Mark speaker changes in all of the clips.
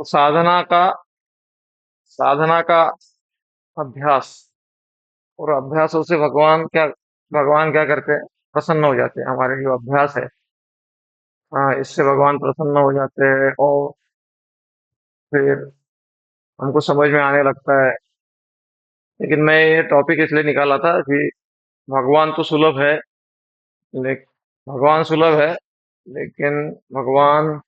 Speaker 1: तो साधना का अभ्यास, और अभ्यासों से भगवान क्या करते हैं, प्रसन्न हो जाते हैं। हमारे जो अभ्यास है, हाँ, इससे भगवान प्रसन्न हो जाते हैं, और फिर हमको समझ में आने लगता है। लेकिन मैं ये टॉपिक इसलिए निकाला था कि भगवान तो सुलभ है, लेकिन भगवान सुलभ है, लेकिन भगवान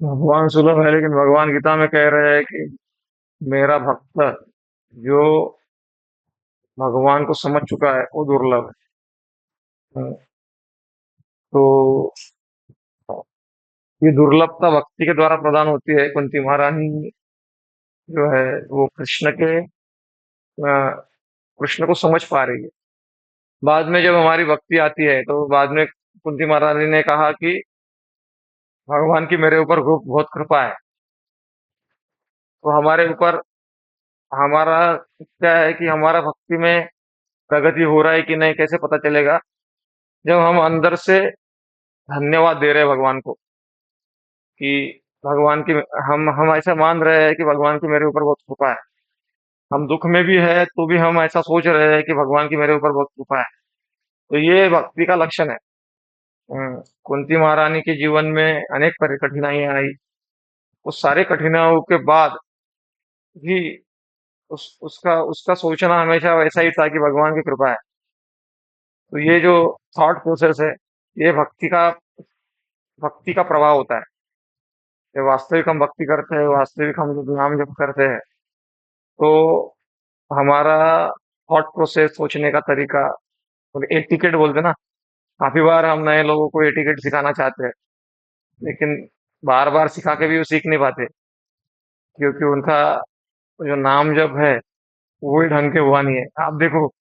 Speaker 1: भगवान सुलभ है, लेकिन भगवान गीता में कह रहे हैं कि मेरा भक्त जो भगवान को समझ चुका है वो दुर्लभ है। तो ये दुर्लभता भक्ति के द्वारा प्रदान होती है। कुंती महारानी जो है वो कृष्ण को समझ पा रही है। बाद में जब हमारी भक्ति आती है तो बाद में कुंती महारानी ने कहा कि भगवान की मेरे ऊपर बहुत कृपा है। तो हमारे ऊपर हमारा क्या है कि हमारा भक्ति में प्रगति हो रहा है कि नहीं, कैसे पता चलेगा? जब हम अंदर से धन्यवाद दे रहे हैं भगवान को, कि भगवान की हम ऐसा मान रहे हैं कि भगवान की मेरे ऊपर बहुत कृपा है। हम दुख में भी है तो भी हम ऐसा सोच रहे हैं कि भगवान की मेरे ऊपर बहुत कृपा है। तो ये भक्ति का लक्षण है। कुंती महारानी के जीवन में अनेक कठिनाइयां आई। उस सारे कठिनाइयों के बाद भी उसका उसका सोचना हमेशा वैसा ही था कि भगवान की कृपा है। तो ये जो थॉट प्रोसेस है, ये भक्ति का प्रभाव होता है। ये वास्तविक हम भक्ति करते हैं, वास्तविक हम जब नाम जप करते हैं, तो हमारा थॉट प्रोसेस, सोचने का तरीका, और एटिकेट बोलते हैं ना, काफी बार हम नए लोगों को एटिकेट सिखाना चाहते हैं, लेकिन बार बार सिखा के भी वो सीख नहीं पाते, क्योंकि उनका जो नाम जप है वो ही ढंग के हुआ नहीं है। आप देखो,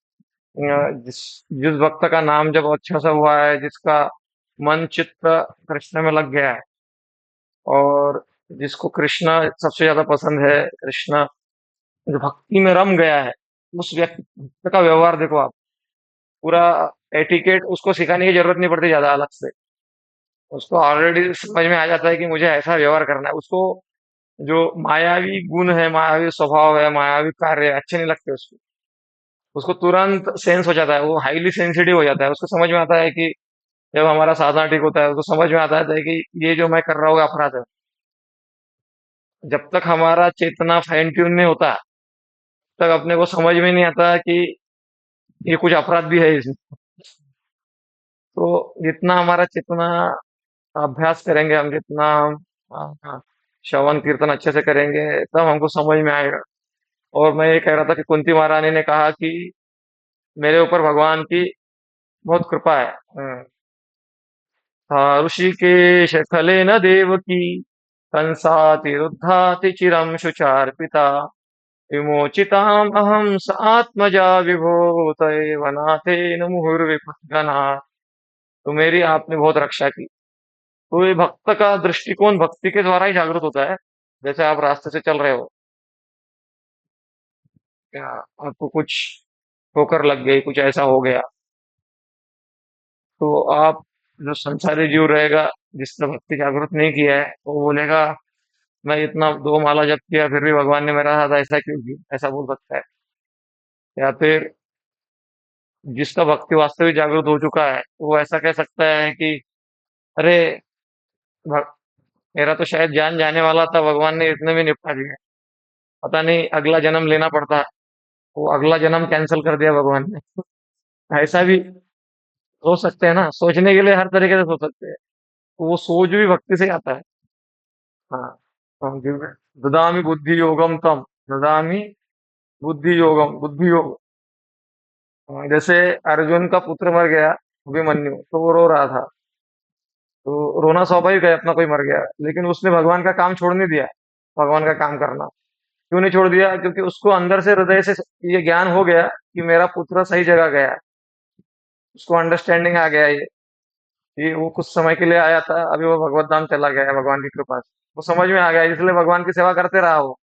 Speaker 1: जिस जिस भक्त का नाम जब अच्छा सा हुआ है, जिसका मन चित्त कृष्ण में लग गया है, और जिसको कृष्ण सबसे ज्यादा पसंद है, कृष्ण जो भक्ति में रम गया है, उस व्यक्ति भक्त का व्यवहार देखो आप। पूरा एटिकेट उसको सिखाने की जरूरत नहीं पड़ती ज्यादा अलग से। उसको ऑलरेडी समझ में आ जाता है कि मुझे ऐसा व्यवहार करना है। उसको जो मायावी गुण है, मायावी स्वभाव है, मायावी कार्य है, अच्छे नहीं लगते उसको। उसको तुरंत सेंस हो जाता है, वो हाईली सेंसिटिव हो जाता है। उसको समझ में आता है कि जब हमारा साधना ठीक होता है, उसको समझ में आता है कि ये जो मैं कर रहा हूँ अपराध है। जब तक हमारा चेतना फाइन ट्यून नहीं होता, तक अपने को समझ में नहीं आता कि ये कुछ अपराध भी है इसमें। तो जितना हमारा चेतना अभ्यास करेंगे, हम जितना हम श्रवण कीर्तन अच्छे से करेंगे, तब हमको समझ में आएगा। और मैं ये कह रहा था कि कुंती महारानी ने कहा कि मेरे ऊपर भगवान की बहुत कृपा है। था ऋषिकेश खलेन देवकी कंसातिरुद्धाति चिरं शुचार्पिता विमोचिताम् अहं स आत्मजा विभूत एव नाथेन मुहुर्विपद्गना। तो मेरी आपने बहुत रक्षा की। तो ये भक्त का दृष्टिकोण भक्ति के द्वारा ही जागृत होता है। जैसे आप रास्ते से चल रहे हो, या आपको कुछ ठोकर लग गई, कुछ ऐसा हो गया, तो आप, जो संसारी जीव रहेगा, जिसने भक्ति जागृत नहीं किया है, वो बोलेगा मैं इतना दो माला जप किया फिर भी भगवान ने मेरा साथ ऐसा क्यों किया, ऐसा बोल सकता है। या फिर जिसका भक्ति वास्तविक जागृत हो चुका है, वो ऐसा कह सकता है कि अरे, भ- मेरा तो शायद जान जाने वाला था, भगवान ने इतने में निपटा दिया। पता नहीं अगला जन्म लेना पड़ता, वो अगला जन्म कैंसिल कर दिया भगवान ने। ऐसा भी सोच सकते हैं ना, सोचने के लिए हर तरीके से सोच सकते हैं। तो वो सोच भी भक्ति से ही आता है। हाँ, ददामी बुद्धि योगम तम, ददामी बुद्धि योगम, बुद्धि योग। जैसे अर्जुन का पुत्र मर गया, अभिमन्यु, तो वो रो रहा था। तो रोना स्वाभाविक है, अपना कोई मर गया, लेकिन उसने भगवान का काम छोड़ नहीं दिया। भगवान का काम करना क्यों नहीं छोड़ दिया? क्योंकि उसको अंदर से, हृदय से ये ज्ञान हो गया कि मेरा पुत्र सही जगह गया है। उसको अंडरस्टैंडिंग आ गया ये, कि वो कुछ समय के लिए आया था, अभी वो भगवत धाम चला गया है भगवान की कृपा से। वो समझ में आ गया, इसलिए भगवान की सेवा करते रहा वो।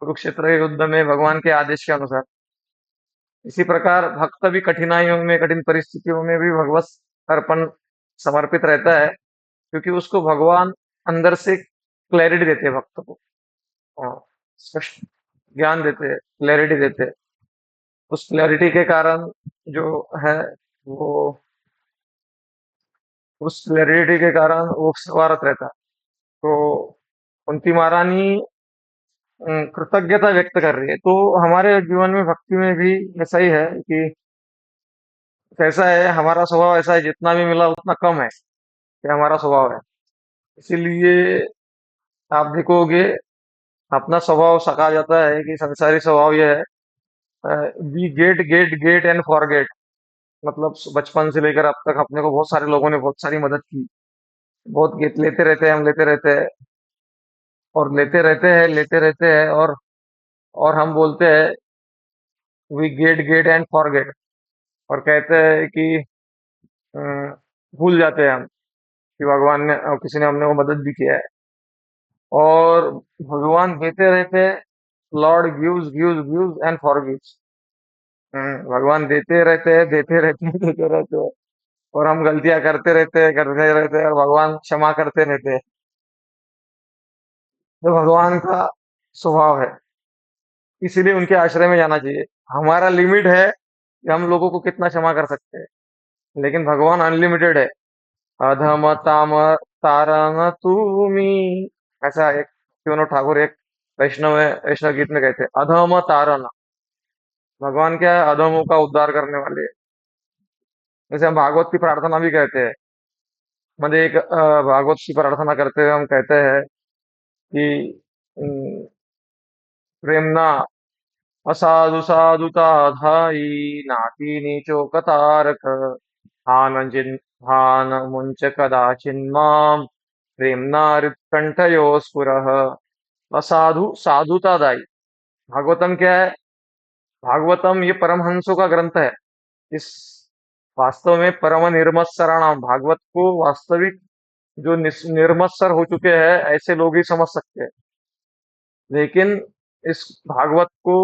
Speaker 1: कुरुक्षेत्र के युद्ध में भगवान के आदेश के अनुसार। इसी प्रकार भक्त भी कठिनाइयों में, कठिन परिस्थितियों में भी भगवत अर्पण समर्पित रहता है, क्योंकि उसको भगवान अंदर से क्लैरिटी देते हैं भक्त को। हाँ, स्पष्ट ज्ञान देते हैं, क्लैरिटी देते हैं। उस क्लैरिटी के कारण जो है वो, उस क्लैरिटी के कारण वो सवारत रहता है। तो कुंती महारानी कृतज्ञता व्यक्त कर रही है। तो हमारे जीवन में भक्ति में भी ऐसा ही है कि कैसा है हमारा स्वभाव, ऐसा है जितना भी मिला उतना कम है, ये हमारा स्वभाव है। इसीलिए आप देखोगे अपना स्वभाव कहा जाता है कि संसारी स्वभाव ये है, we get get get and forget. मतलब बचपन से लेकर अब तक अपने को बहुत सारे लोगों ने बहुत सारी मदद की, बहुत लेते रहते हैं, हम लेते रहते हैं और लेते रहते हैं और हम बोलते हैं we get get and forget, और कहते हैं कि अ, भूल जाते हैं हम कि भगवान ने किसी ने हमने को मदद भी किया है। और भगवान देते रहते हैं, Lord gives gives gives and forgives. भगवान देते रहते हैं देते रहते हैं, और हम गलतियां करते रहते हैं, और भगवान क्षमा करते रहते हैं। तो भगवान का स्वभाव है, इसीलिए उनके आश्रय में जाना चाहिए। हमारा लिमिट है कि हम लोगों को कितना क्षमा कर सकते हैं, लेकिन भगवान अनलिमिटेड है। अधम ताम तारण तुमी, ऐसा एक क्यों ठाकुर एक वैष्णव है, वैष्णव गीत में कहते हैं अधम तारण। भगवान क्या है, अधमों का उद्धार करने वाले। जैसे हम भागवत की प्रार्थना भी कहते हैं, मतलब एक भागवत की प्रार्थना करते हुए हम कहते हैं कि प्रेमना असाधु साधुता धाई, नाती नीचो कतारक, हान जिन हान मुंच कदाचिन्माम, प्रेमना हृत्कंठयो स्फुरः। असाधु साधुतादायी। भागवतम क्या है? भागवतम ये परमहंसों का ग्रंथ है। इस वास्तव में परम निर्मत्सराणाम, भागवत को वास्तविक जो निर्मत्सर हो चुके हैं ऐसे लोग ही समझ सकते हैं। लेकिन इस भागवत को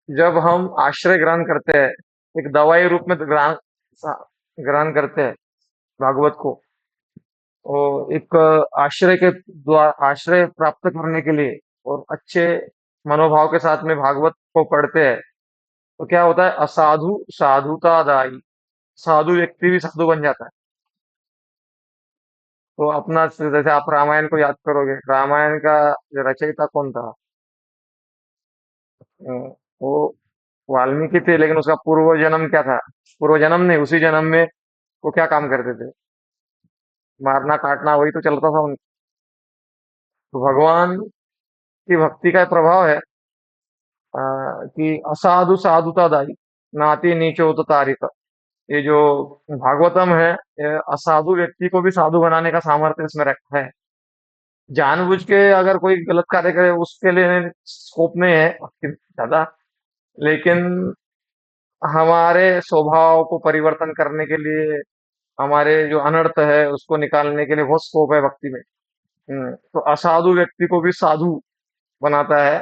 Speaker 1: जब हम आश्रय ग्रहण करते हैं, एक दवाई रूप में ग्रहण ग्रहण करते हैं भागवत को, और एक आश्रय के द्वारा आश्रय प्राप्त करने के लिए और अच्छे मनोभाव के साथ में भागवत को पढ़ते हैं, तो क्या होता है, असाधु साधुतादायी, साधु व्यक्ति भी साधु बन जाता है। तो अपना जैसे आप रामायण को याद करोगे, रामायण का जो रचयिता कौन था? वो वाल्मीकि थे, लेकिन उसका पूर्व जन्म क्या था? पूर्व जन्म नहीं, उसी जन्म में वो क्या काम करते थे? मारना काटना वही तो चलता था उनका। तो भगवान की भक्ति का प्रभाव है कि असाधु साधुतादायी, नाती नीचो तो तारिक। ये जो भागवतम है, ये असाधु व्यक्ति को भी साधु बनाने का सामर्थ्य इसमें रखा है। जानबूझ के अगर कोई गलत कार्य करे उसके लिए स्कोप नहीं है ज्यादा, लेकिन हमारे स्वभाव को परिवर्तन करने के लिए, हमारे जो अनर्थ है उसको निकालने के लिए बहुत स्कोप है भक्ति में। तो असाधु व्यक्ति को भी साधु बनाता है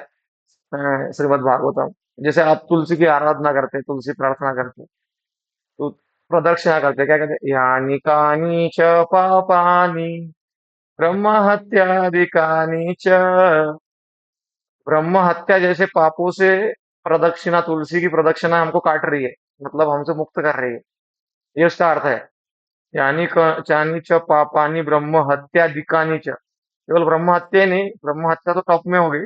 Speaker 1: श्रीमद् भागवतम। जैसे आप तुलसी की आराधना करते, तुलसी प्रार्थना करते, तो प्रदक्षिणा करते, क्या कहते, यानी कानी च पापानि ब्रह्म हत्यादिकानि च। ब्रह्म हत्या जैसे पापों से प्रदक्षिणा, तुलसी की प्रदक्षिणा हमको काट रही है, मतलब हमसे मुक्त कर रही है, ये उसका अर्थ है। यानी चानी च पापानी ब्रह्म हत्या दिकानी च। केवल ब्रह्म हत्या ही नहीं, ब्रह्म हत्या तो टॉप में हो गई,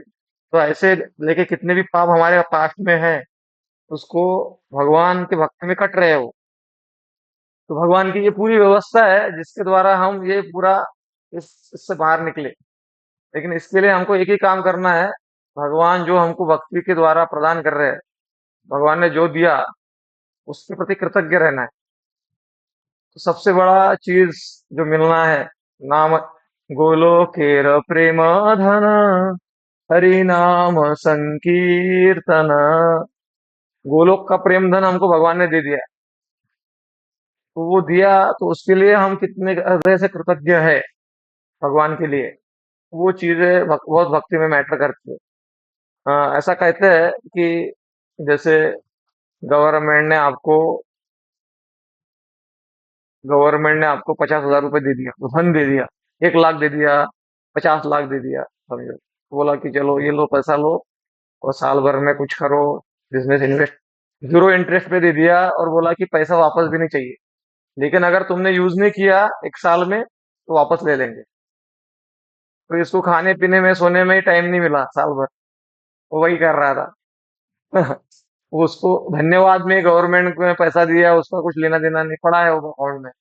Speaker 1: तो ऐसे लेके कितने भी पाप हमारे पास्ट में है, उसको भगवान के भक्ति में कट रहे हो। तो भगवान की ये पूरी व्यवस्था है जिसके द्वारा हम ये पूरा इससे बाहर निकले। लेकिन इसके लिए हमको एक ही काम करना है, भगवान जो हमको भक्ति के द्वारा प्रदान कर रहे हैं, भगवान ने जो दिया उसके प्रति कृतज्ञ रहना है। तो सबसे बड़ा चीज जो मिलना है, नाम गोलोकेर प्रेम धन, हरि नाम संकीर्तन। गोलोक का प्रेम धन हमको भगवान ने दे दिया है। तो वो दिया, तो उसके लिए हम कितने हृदय से कृतज्ञ है भगवान के लिए, वो चीजें बहुत भक्ति में मैटर करती है। ऐसा कहते हैं कि जैसे गवर्नमेंट ने आपको गवर्नमेंट ने आपको 50,000 रुपए दे दिया, धन दे दिया, 1 लाख दे दिया, 50 लाख दे दिया, समझो, बोला कि चलो ये लो, पैसा लो और साल भर में कुछ करो, बिजनेस इन्वेस्ट, 0 इंटरेस्ट पे दे दिया और बोला कि पैसा वापस भी नहीं चाहिए, लेकिन अगर तुमने यूज नहीं किया 1 साल में तो वापस ले लेंगे। तो इसको खाने पीने में सोने में ही टाइम नहीं मिला साल भर, वो वही कर रहा था। वो उसको धन्यवाद में गवर्नमेंट को पैसा दिया, उसका कुछ लेना देना नहीं पड़ा है वो अकाउंट में।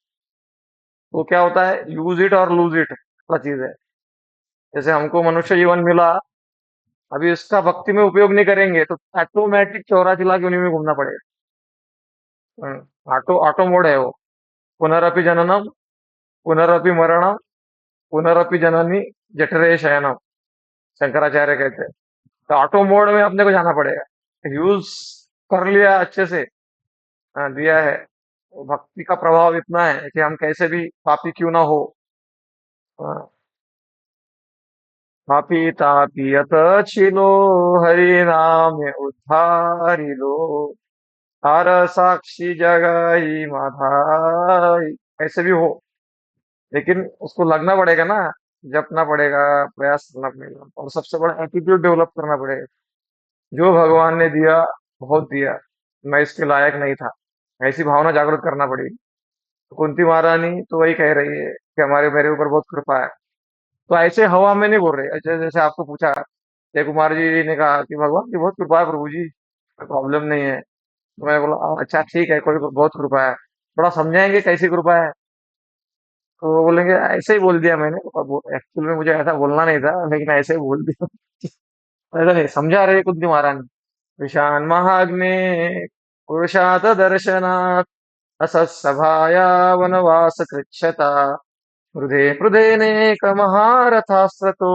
Speaker 1: वो क्या होता है, यूज इट और लूज इट वाला चीज है। जैसे हमको मनुष्य जीवन मिला, अभी इसका भक्ति में उपयोग नहीं करेंगे तो ऑटोमेटिक 84 लाख योनि में घूमना पड़ेगा। ऑटो मोड है वो। पुनरअपि जननम, पुनरअपि मरणम, पुनरअपि जननी जठरे शयनम, शंकराचार्य कहते हैं। तो ऑटो मोड में अपने को जाना पड़ेगा। यूज कर लिया अच्छे से, दिया है। वो भक्ति का प्रभाव इतना है कि हम कैसे भी पापी क्यों ना हो, हाँ, पापी तापी अत छिलो, हरि नाम उद्धारिलो, हर साक्षी जगई माधाई, ऐसे भी हो। लेकिन उसको लगना पड़ेगा ना, जपना पड़ेगा, प्रयास करना पड़ेगा, और सबसे बड़ा एटीट्यूड डेवलप करना पड़ेगा। जो भगवान ने दिया, बहुत दिया, मैं इसके लायक नहीं था, ऐसी भावना जागृत करना पड़ेगी। तो कुंती महारानी तो वही कह रही है कि हमारे मेरे ऊपर बहुत कृपा है। तो ऐसे हवा में नहीं बोल रहे, ऐसे जैसे आपको पूछा जय कुमार जी ने कहा कि भगवान की बहुत कृपा है प्रभु जी, कोई प्रॉब्लम नहीं है। तो मैं बोला, अच्छा ठीक है, कोई बहुत कृपा है, थोड़ा समझाएंगे कैसी कृपा है?" तो वो बोलेंगे, ऐसे ही बोल दिया मैंने, एक्चुअल में मुझे ऐसा बोलना नहीं था, लेकिन ऐसे ही बोल दिया। ऐसा नहीं समझा रहे कुंती महारानी। विशान महाग्ने पुरुषात दर्शनात्, असत्सभाया वनवास कृच्छता, हृदे हृदयनेक महारथास्त्रतो,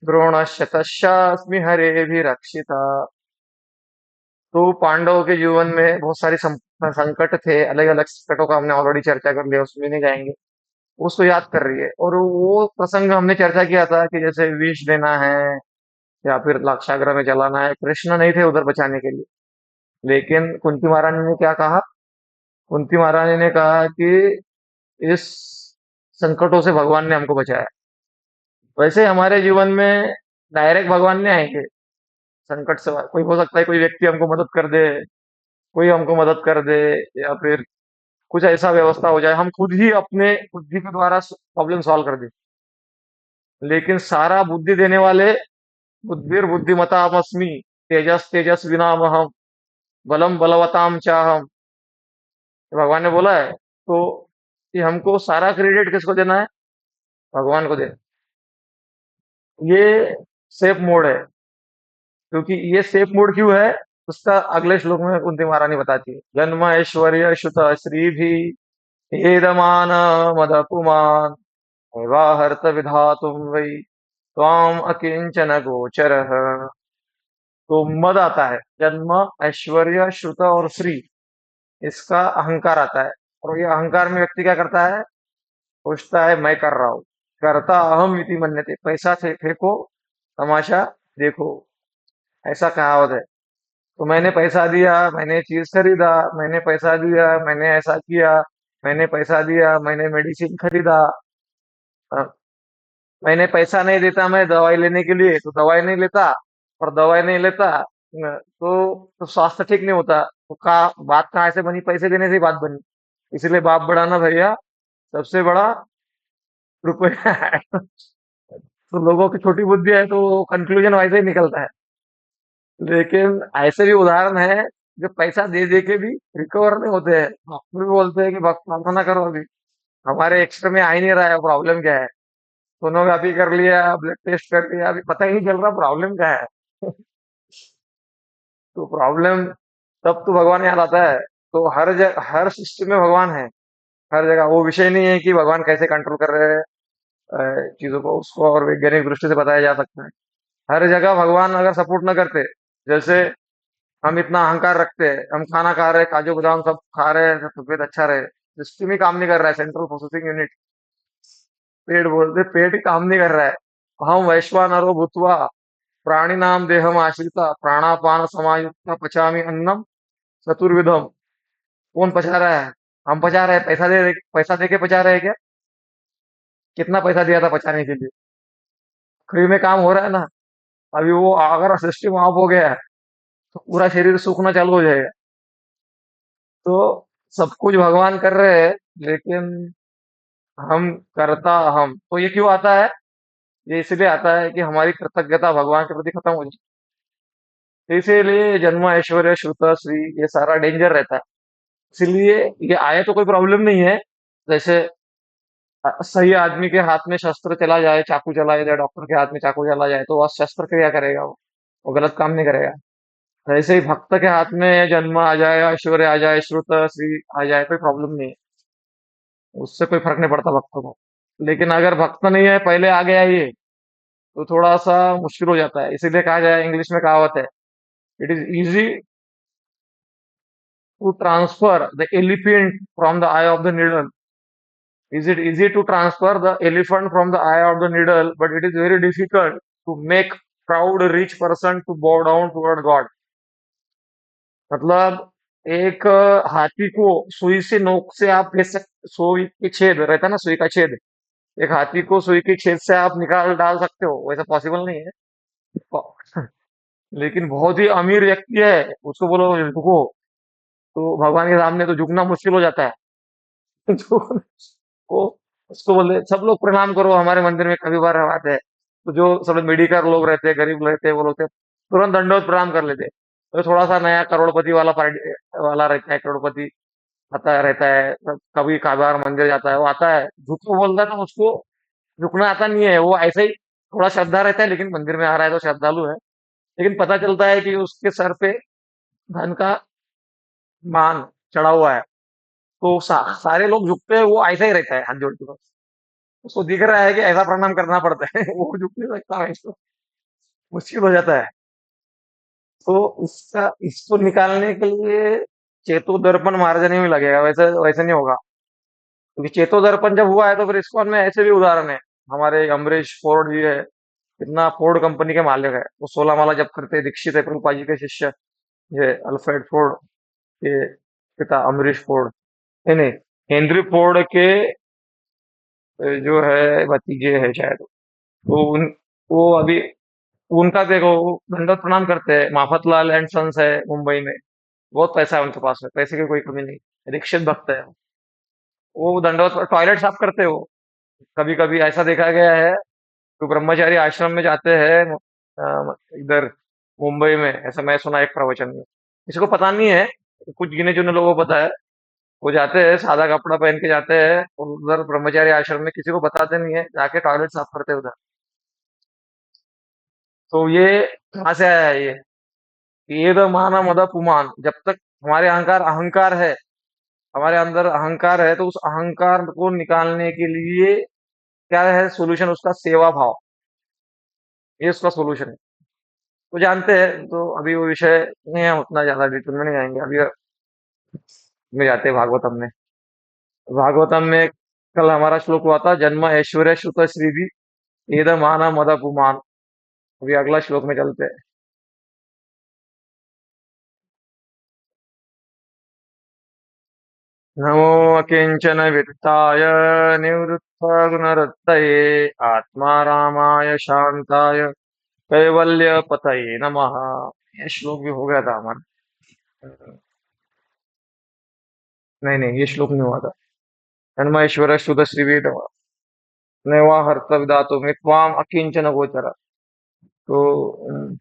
Speaker 1: द्रोणस्य तस्यास्मि हरेभिरक्षिता। तो पांडवों के जीवन में बहुत सारे संकट थे, अलग अलग संकटों का हमने ऑलरेडी चर्चा कर लिया, उसमें नहीं जाएंगे। उसको याद कर रही है, और वो प्रसंग हमने चर्चा किया था कि जैसे विष देना है या फिर लाक्षागृह में जलाना है, कृष्ण नहीं थे उधर बचाने के लिए। लेकिन कुंती महारानी ने क्या कहा? कुंती महारानी ने कहा कि इस संकटों से भगवान ने हमको बचाया। वैसे हमारे जीवन में डायरेक्ट भगवान नहीं आएंगे, संकट से कोई हो सकता है, कोई व्यक्ति हमको मदद कर दे, कोई हमको मदद कर दे, या फिर कुछ ऐसा व्यवस्था हो जाए, हम खुद ही अपने बुद्धि के द्वारा प्रॉब्लम सॉल्व कर दे। लेकिन सारा बुद्धि देने वाले, बुद्धिर बुद्धिमतामस्मि, तेजस तेजस विनामहम, बलम बलवताम चाहम, भगवान ने बोला है। तो कि हमको सारा क्रेडिट किसको देना है? भगवान को देना। ये सेफ मोड है। क्योंकि ये सेफ मोड क्यों है, उसका अगले श्लोक में कुंती महारानी बताती है। जन्म ऐश्वर्य श्रुत श्री भी, हेदमान मदपुमान, वाहर्त विधातुम वै, त्वाम अकिंचन गोचर। तो मद आता है, जन्म, ऐश्वर्य, श्रुत और श्री, इसका अहंकार आता है। और ये अहंकार में व्यक्ति क्या करता है? सोचता है मैं कर रहा हूँ, करता अहम इति मन्यते, पैसा से फेंको, तमाशा देखो, ऐसा कहावत है। तो मैंने पैसा दिया, मैंने चीज खरीदा, मैंने पैसा दिया, मैंने ऐसा किया, मैंने पैसा दिया, मैंने मेडिसिन खरीदा, अ, मैंने पैसा नहीं देता मैं दवाई लेने के लिए तो दवाई नहीं लेता, और दवाई नहीं लेता तो स्वास्थ्य ठीक नहीं होता। तो बात कहाँ से बनी? पैसे देने से ही बात बनी। इसलिए बाप बड़ा ना भैया, सबसे बड़ा रुपया है। तो लोगों की छोटी बुद्धि है तो कंक्लूजन वैसे ही निकलता है। लेकिन ऐसे भी उदाहरण है जो पैसा दे दे के भी रिकवर नहीं होते हैं, डॉक्टर भी बोलते हैं कि भक्त प्रार्थना करो, अभी हमारे एक्सरे में आ ही नहीं रहा है, प्रॉब्लम क्या है? सोनोग्राफी कर लिया, ब्लड टेस्ट कर लिया, अभी पता ही नहीं चल रहा प्रॉब्लम क्या है। तो प्रॉब्लम, तब तो भगवान याद आता है। तो हर जगह, हर सिस्टम में भगवान है, हर जगह। वो विषय नहीं है कि भगवान कैसे कंट्रोल कर रहे हैं चीजों को, उसको और वैज्ञानिक दृष्टि से बताया जा सकता है। हर जगह भगवान अगर सपोर्ट न करते, जैसे हम इतना अहंकार रखते हैं, हम खाना खा रहे हैं, काजू बादाम सब खा रहे हैं, तबीयत अच्छा रहे, सिस्टम ही काम नहीं कर रहा है, सेंट्रल प्रोसेसिंग यूनिट, पेट बोलते, पेट ही काम नहीं कर रहा है। हम वैश्वानरो भूतवा प्राणिनाम देहम आश्रिता प्राणापान समायुक्ता पचामी अन्नम चतुर्विधम। कौन पचा रहा है? हम पचा रहे हैं, पैसा दे के पचा रहे हैं क्या? कितना पैसा दिया था पचाने के लिए? फ्री में काम हो रहा है ना। अभी वो अगर सिस्टम ऑफ हो गया है तो पूरा शरीर सूखना चालू हो जाएगा। तो सब कुछ भगवान कर रहे हैं, लेकिन हम करता हम तो ये क्यों आता है? ये इसलिए आता है कि हमारी कृतज्ञता भगवान के प्रति खत्म हो जाए। तो इसीलिए जन्म ऐश्वर्य श्रुत श्री ये सारा डेंजर रहता है। इसलिए ये आए तो कोई प्रॉब्लम नहीं है। जैसे सही आदमी के हाथ में शस्त्र चला जाए, चाकू चला जाए, डॉक्टर के हाथ में चाकू चला जाए, तो वह शस्त्र क्रिया करेगा, वो गलत काम नहीं करेगा। ऐसे ही भक्त के हाथ में जन्म आ जाए, ऐश्वर्य आ जाए, श्रुत श्री आ जाए, कोई प्रॉब्लम नहीं है। उससे कोई फर्क नहीं पड़ता भक्त को। लेकिन अगर भक्त नहीं है, पहले आ गया ये, तो थोड़ा सा मुश्किल हो जाता है। इसीलिए कहा जाए, इंग्लिश में कहावत है, it is easy to transfer the elephant from the eye of the needle. Is it easy to transfer the elephant from the eye of the needle, but it is very difficult to make proud rich person to bow down toward God. मतलब एक हाथी को सुई से नोक से आप भेज सकते, सुई की छेद रहता है ना, सुई का छेद, एक हाथी को सुई की छेद से आप निकाल डाल सकते हो, वैसा पॉसिबल नहीं है। लेकिन बहुत ही अमीर व्यक्ति है, उसको बोलो झुको, तो भगवान के सामने तो झुकना मुश्किल हो जाता है। जो वो उसको बोले सब लोग प्रणाम करो, हमारे मंदिर में कभी बार आते हैं, तो जो सब लोग मेडिकल लोग रहते हैं, गरीब रहते हैं, वो लोग तुरंत दंडोत प्रणाम कर लेते हैं। तो थोड़ा सा नया करोड़पति वाला पार्टी वाला रहता है, करोड़पति आता रहता है, कभी कभार मंदिर जाता है, वो आता है झुको बोलता है, तो उसको झुकना आता नहीं है, वो ऐसे ही थोड़ा श्रद्धा रहता है, लेकिन मंदिर में आ रहा है तो श्रद्धालु है। लेकिन पता चलता है कि उसके सर पे धन का मान चढ़ा हुआ है, तो सारे लोग झुकते हैं, वो ऐसा ही रहता है हाथ जोड़ के बस। उसको दिख रहा है कि ऐसा प्रणाम करना पड़ता है। वो झुक नहीं सकता है, इसको मुश्किल हो जाता है। तो इसको निकालने के लिए चेतो दर्पण मार्जनी में लगेगा, वैसे वैसे नहीं होगा। क्योंकि चेतो दर्पण जब हुआ है तो फिर इस्कॉन में ऐसे भी उदाहरण है। हमारे अमरीश फोर्ड जी है, कितना फोर्ड कंपनी के मालिक है, वो 16 माला जब करते हैं, दीक्षित है प्रभुपाद जी के शिष्य, ये अल्फ्रेड फोर्ड के पिता अमरीश फोर्ड, नहीं नहीं, हेनरी फोर्ड के जो है भतीजे है शायद। तो वो अभी उनका देखो, वो दंडवत प्रणाम करते हैं, माफतलाल एंड सन्स है मुंबई में, बहुत पैसा है उनके पास में, पैसे की कोई कमी नहीं, दीक्षित भक्त है। वो दंडवत टॉयलेट साफ करते हो। कभी कभी ऐसा देखा गया है, तो ब्रह्मचारी आश्रम में जाते हैं, इधर मुंबई में, ऐसा मैं सुना एक प्रवचन में, किसी को पता नहीं है, कुछ गिने चुने लोगों को पता है। वो जाते हैं, सादा कपड़ा पहन के जाते हैं, और उधर ब्रह्मचारी आश्रम में किसी को बताते नहीं है, जाके टॉयलेट साफ करते हैं उधर। तो ये कहाँ से आया है ये? ये तो माना मदा पुमान, जब तक हमारे अहंकार अहंकार है, हमारे अंदर अहंकार है, तो उस अहंकार को निकालने के लिए क्या है सोल्यूशन? उसका सेवा भाव, ये उसका सोल्यूशन है। तो जानते हैं, तो अभी वो विषय नहीं, हम उतना ज्यादा डिटेल में नहीं जाएंगे अभी। में जाते हैं भागवतम में। भागवतम में कल हमारा श्लोक हुआ था, जन्म ऐश्वर्य श्रुत श्रीधि एद माना मद पुमान। अभी अगला श्लोक में चलते हैं। नमो अकिंचन वित्ताय निवृत्त गुणरत्तये आत्मा रामाय शांताय कैवल्य पतये नमः। ये श्लोक भी हो गया था हमारा। नहीं नहीं, ये श्लोक नहीं हुआ था। जन्म ऐश्वर्य श्रुत श्रीवेद नैवा हर्त विधातु मित्वाम अकिंचन गोचर। तो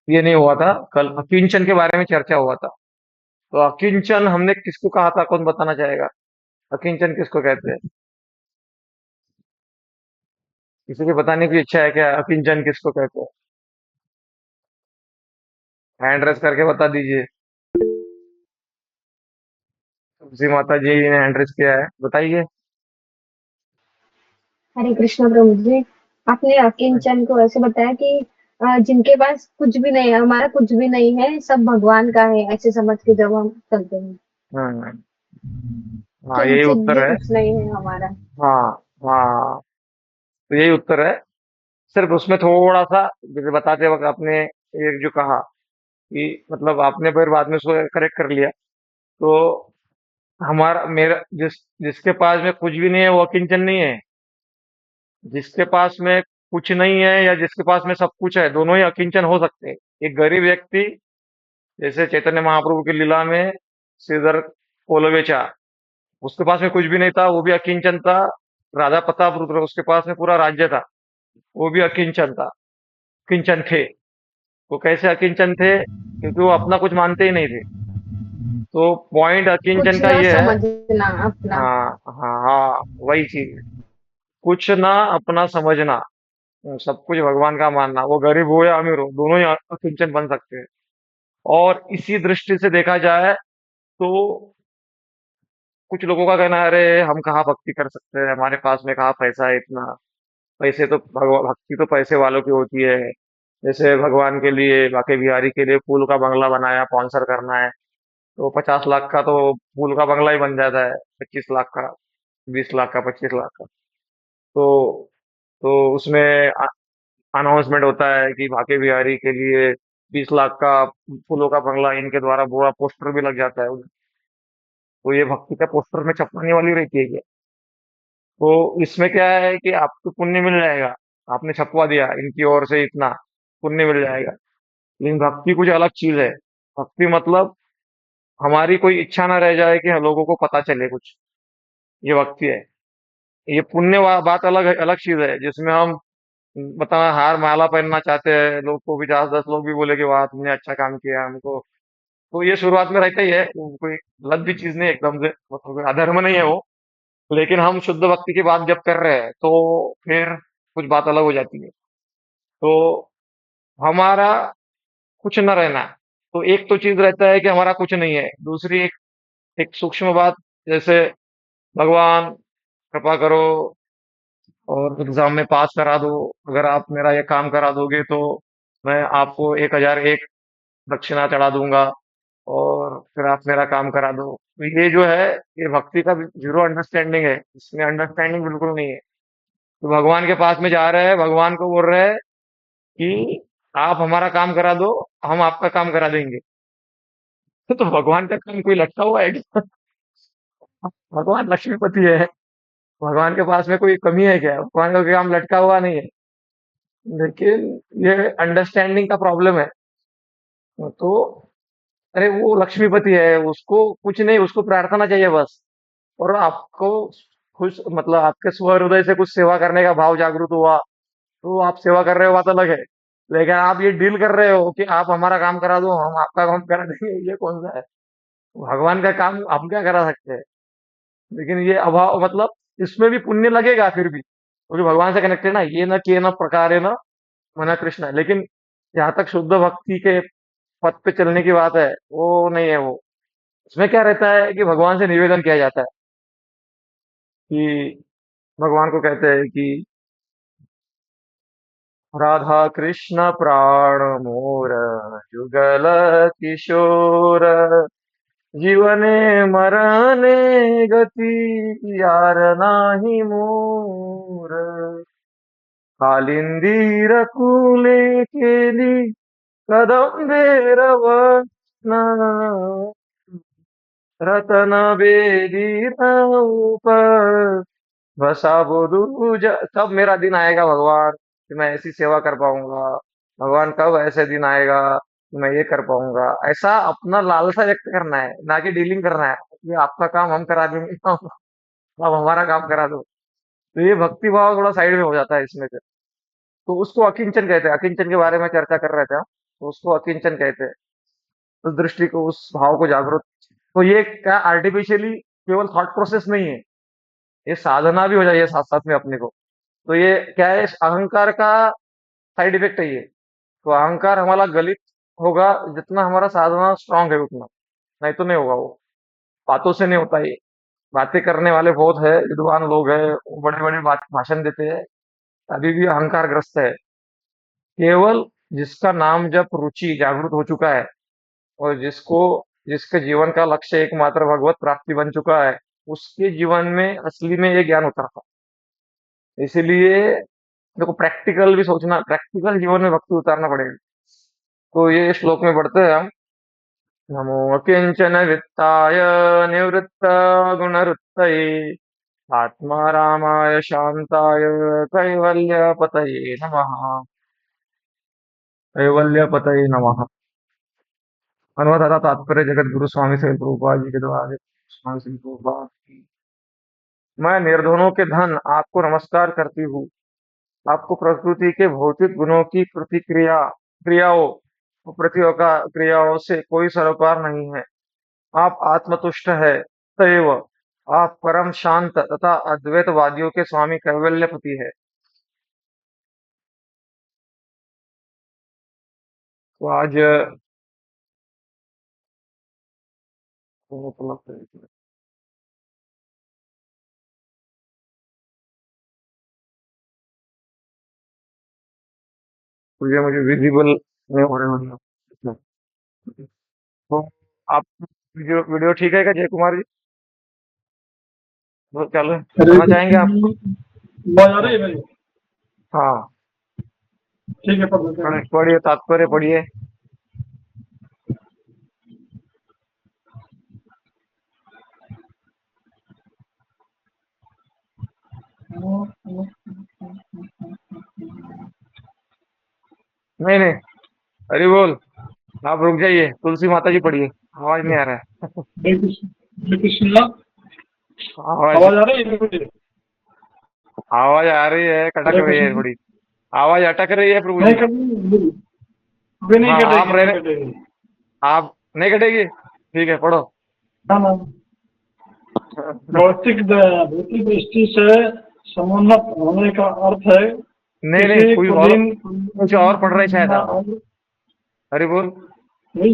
Speaker 1: ये नहीं हुआ था। कल अकिंचन के बारे में चर्चा हुआ था। तो अकिंचन हमने किसको कहा था, कौन बताना चाहेगा? अकिंचन किसको कहते हैं? किसी को बताने की इच्छा है क्या, अकिंचन किसको कहते हैं? हैंड रेस करके बता दीजिए। तुलसी माता जी ने हैंड रेस किया है, बताइए।
Speaker 2: हरे कृष्ण प्रभु जी। आपने अकिंचन को ऐसे बताया कि जिनके पास कुछ भी नहीं है, हमारा कुछ भी नहीं है, सब भगवान का है, ऐसे समझ के जब हम चलते हैं
Speaker 1: हम्म, हाँ यही
Speaker 2: किंचित
Speaker 1: उत्तर
Speaker 2: भी
Speaker 1: है।
Speaker 2: कुछ नहीं है हमारा।
Speaker 1: हाँ हाँ, तो यही उत्तर है। सिर्फ उसमें थोड़ा सा जैसे बताते वक्त आपने एक जो कहा कि मतलब आपने फिर बाद में उसको करेक्ट कर लिया। तो हमारा मेरा जिसके पास में कुछ भी नहीं है वो अकिंचन नहीं है। जिसके पास में कुछ नहीं है या जिसके पास में सब कुछ है, दोनों ही अकिंचन हो सकते हैं। एक गरीब व्यक्ति, जैसे चैतन्य महाप्रभु की लीला में श्रीधर कोलवेचा, उसके पास में कुछ भी नहीं था, वो भी अकिंचन था। राधा प्रताप रुद्र, उसके पास में पूरा राज्य था, वो भी अकिंचन था, किंचन थे। वो कैसे अकिंचन थे? क्योंकि वो अपना कुछ मानते ही नहीं थे। तो पॉइंट अकिंचन
Speaker 2: कुछ
Speaker 1: का
Speaker 2: न
Speaker 1: ये है।
Speaker 2: समझना अपना।
Speaker 1: हाँ हाँ हाँ, वही चीज। कुछ ना अपना समझना, सब कुछ भगवान का मानना। वो गरीब हो या अमीर हो, दोनों ही अकिंचन बन सकते हैं। और इसी दृष्टि से देखा जाए तो कुछ लोगों का कहना है, अरे हम कहाँ भक्ति कर सकते हैं, हमारे पास में कहाँ पैसा है इतना। पैसे तो भक्ति तो पैसे वालों की होती है। जैसे भगवान के लिए, बाके बिहारी के लिए फूल का बंगला बनाया, स्पॉन्सर करना है, तो 50 लाख का तो फूल का बंगला ही बन जाता है। 25 लाख का, 20 लाख का, 25 लाख का। तो उसमें अनाउंसमेंट होता है कि भाके बिहारी के लिए 20 लाख का फूलों का बंगला, इनके द्वारा पूरा पोस्टर भी लग जाता है। तो ये भक्ति का पोस्टर में छपवाने वाली रहती है क्या? तो इसमें क्या है कि आपको पुण्य मिल जाएगा, आपने छपवा दिया इनकी ओर से इतना पुण्य मिल जाएगा। लेकिन भक्ति कुछ अलग चीज है। भक्ति मतलब हमारी कोई इच्छा ना रह जाए कि लोगों को पता चले कुछ, ये भक्ति है। ये पुण्य बात अलग है, अलग चीज है, जिसमें हम बता हार माला पहनना चाहते हैं, लोग को भी 10-10 लोग भी बोले कि वाह तुमने अच्छा काम किया हमको। तो ये शुरुआत में रहता ही है, वो कोई गलत भी चीज नहीं है एकदम से, मतलब कोई अधर्म नहीं है वो। लेकिन हम शुद्ध भक्ति की बात जब कर रहे हैं तो फिर कुछ बात अलग हो जाती है। तो हमारा कुछ न रहना, तो एक तो चीज रहता है कि हमारा कुछ नहीं है। दूसरी एक सूक्ष्म बात, जैसे भगवान कृपा करो और एग्जाम में पास करा दो, अगर आप मेरा ये काम करा दोगे तो मैं आपको 1001 दक्षिणा चढ़ा दूंगा, और फिर आप मेरा काम करा दो। तो ये जो है, ये भक्ति का जीरो अंडरस्टैंडिंग है, इसमें अंडरस्टैंडिंग बिल्कुल नहीं है। तो भगवान के पास में जा रहे हैं, भगवान को बोल रहे हैं कि आप हमारा काम करा दो, हम आपका काम करा देंगे। तो भगवान का काम कोई लटका हुआ है क्या? भगवान लक्ष्मीपति है। भगवान के पास में कोई कमी है क्या? भगवान का कोई काम लटका हुआ नहीं है। लेकिन ये अंडरस्टैंडिंग का प्रॉब्लम है। तो अरे वो लक्ष्मीपति है, उसको कुछ नहीं, उसको प्रार्थना चाहिए बस। और आपको खुश, मतलब आपके स्वहृदय से कुछ सेवा करने का भाव जागृत हुआ, तो आप सेवा कर रहे हो, बात अलग है। लेकिन आप ये डील कर रहे हो कि आप हमारा काम करा दो, हम आपका काम करा देंगे, ये कौन सा है? भगवान का काम हम क्या करा सकते हैं? लेकिन ये अभाव, मतलब इसमें भी पुण्य लगेगा फिर भी, क्योंकि भगवान से कनेक्टेड ना, ये न किए न प्रकारे न मना कृष्ण। लेकिन जहां तक शुद्ध भक्ति के पथ पे चलने की बात है, वो नहीं है वो। इसमें क्या रहता है कि भगवान से निवेदन किया जाता है कि भगवान को कहते हैं कि राधा कृष्ण प्राण मोर जुगल किशोर, जीवने मरने गति यार नाही मोर, कालिंदी रकुले केली कदंबे रवना, रतन बेदीन ऊपर बसा बुधु तब मेरा दिन आएगा भगवान कि मैं ऐसी सेवा कर पाऊंगा। भगवान कब ऐसे दिन आएगा कि मैं ये कर पाऊंगा? ऐसा अपना लालसा व्यक्त करना है, ना कि डीलिंग करना है कि आपका काम हम करा देंगे, अब हमारा काम करा दो। तो ये भक्ति भाव थोड़ा साइड में हो जाता है इसमें से। तो उसको अकिंचन कहते हैं। अकिंचन के बारे में चर्चा कर रहे थे हम, तो उसको अकिंचन कहते हैं। उस दृष्टि को, उस भाव को जागृत। तो ये क्या आर्टिफिशियली केवल थॉट प्रोसेस नहीं है, ये साधना भी हो जाएगी साथ साथ में अपने को। तो ये क्या है, इस अहंकार का साइड इफेक्ट है ये। तो अहंकार हमारा गलित होगा जितना हमारा साधना स्ट्रांग है उतना, नहीं तो नहीं होगा वो। बातों से नहीं होता ये। बातें करने वाले बहुत है, विद्वान लोग हैं, वो बड़े बड़े बात भाषण देते हैं, अभी भी अहंकार ग्रस्त है। केवल जिसका नाम जब रुचि जागृत हो चुका है, और जिसके जीवन का लक्ष्य एकमात्र भगवत प्राप्ति बन चुका है, उसके जीवन में असली में ये ज्ञान उतरता है। इसीलिए देखो प्रैक्टिकल भी सोचना, प्रैक्टिकल जीवन में भक्ति उतारना पड़ेगा। तो ये श्लोक में पढ़ते हैं हम, नमो किंचन वित्ताय निवृत्त गुणरुत्तये आत्मा रामाय शांताय कैवल्यपतये नमः। कैवल्यपतये नमः। अनुवाद तथा तात्पर्य जगत गुरु स्वामी श्री प्रभुपाद जी के द्वारा। स्वामी श्री प्रभुपाद की। मैं निर्धनों के धन आपको नमस्कार करती हूँ। आपको प्रकृति के भौतिक गुणों की प्रतिक्रिया क्रियाओं प्रतियोगा क्रियाओं से कोई सरोकार नहीं है। आप आत्मतुष्ट है, तैव आप परम शांत तथा अद्वैतवादियों के स्वामी कैवल्यपति है। तो आज तो ये मुझे विजिबल नहीं हो रहे मतलब। तो आप वीडियो वीडियो ठीक है क्या जय कुमार जी? तो चलो
Speaker 3: हरे
Speaker 1: पढ़ना चाहेंगे आप?
Speaker 3: कृष्ण। आवाज आ रही है मेरी?
Speaker 1: हाँ,
Speaker 3: ठीक है, पढ़ देते हैं।
Speaker 1: पढ़िए तात्पर्य पढ़िए। नहीं नहीं, हरि बोल। आप रुक जाइए, तुलसी माता जी पढ़िए। आवाज नहीं आ रहा है।
Speaker 3: हरे कृष्ण।
Speaker 1: आवाज
Speaker 3: आवाज आ रही है मुझे?
Speaker 1: आवाज आ रही है, कटक
Speaker 3: हरे
Speaker 1: रही है
Speaker 3: कृष्ण।
Speaker 1: थोड़ी। आवाज अटक रही है प्रभु
Speaker 3: नहीं
Speaker 1: जी।
Speaker 3: कभी, अभी नहीं
Speaker 1: हाँ आप
Speaker 3: कटेगी, नहीं
Speaker 1: रहने,
Speaker 3: कटेगी।
Speaker 1: आप नहीं कटेगी, ठीक है पढ़ो।
Speaker 3: हाँ ना। भौतिक दृष्टि से समुन्नत होने का अर्थ है
Speaker 1: नहीं नहीं,
Speaker 3: किसी
Speaker 1: कोई और
Speaker 3: कुलीन
Speaker 1: कुछ और पढ़ रहे शायद आप।
Speaker 3: और
Speaker 1: हरि बोल।
Speaker 3: यही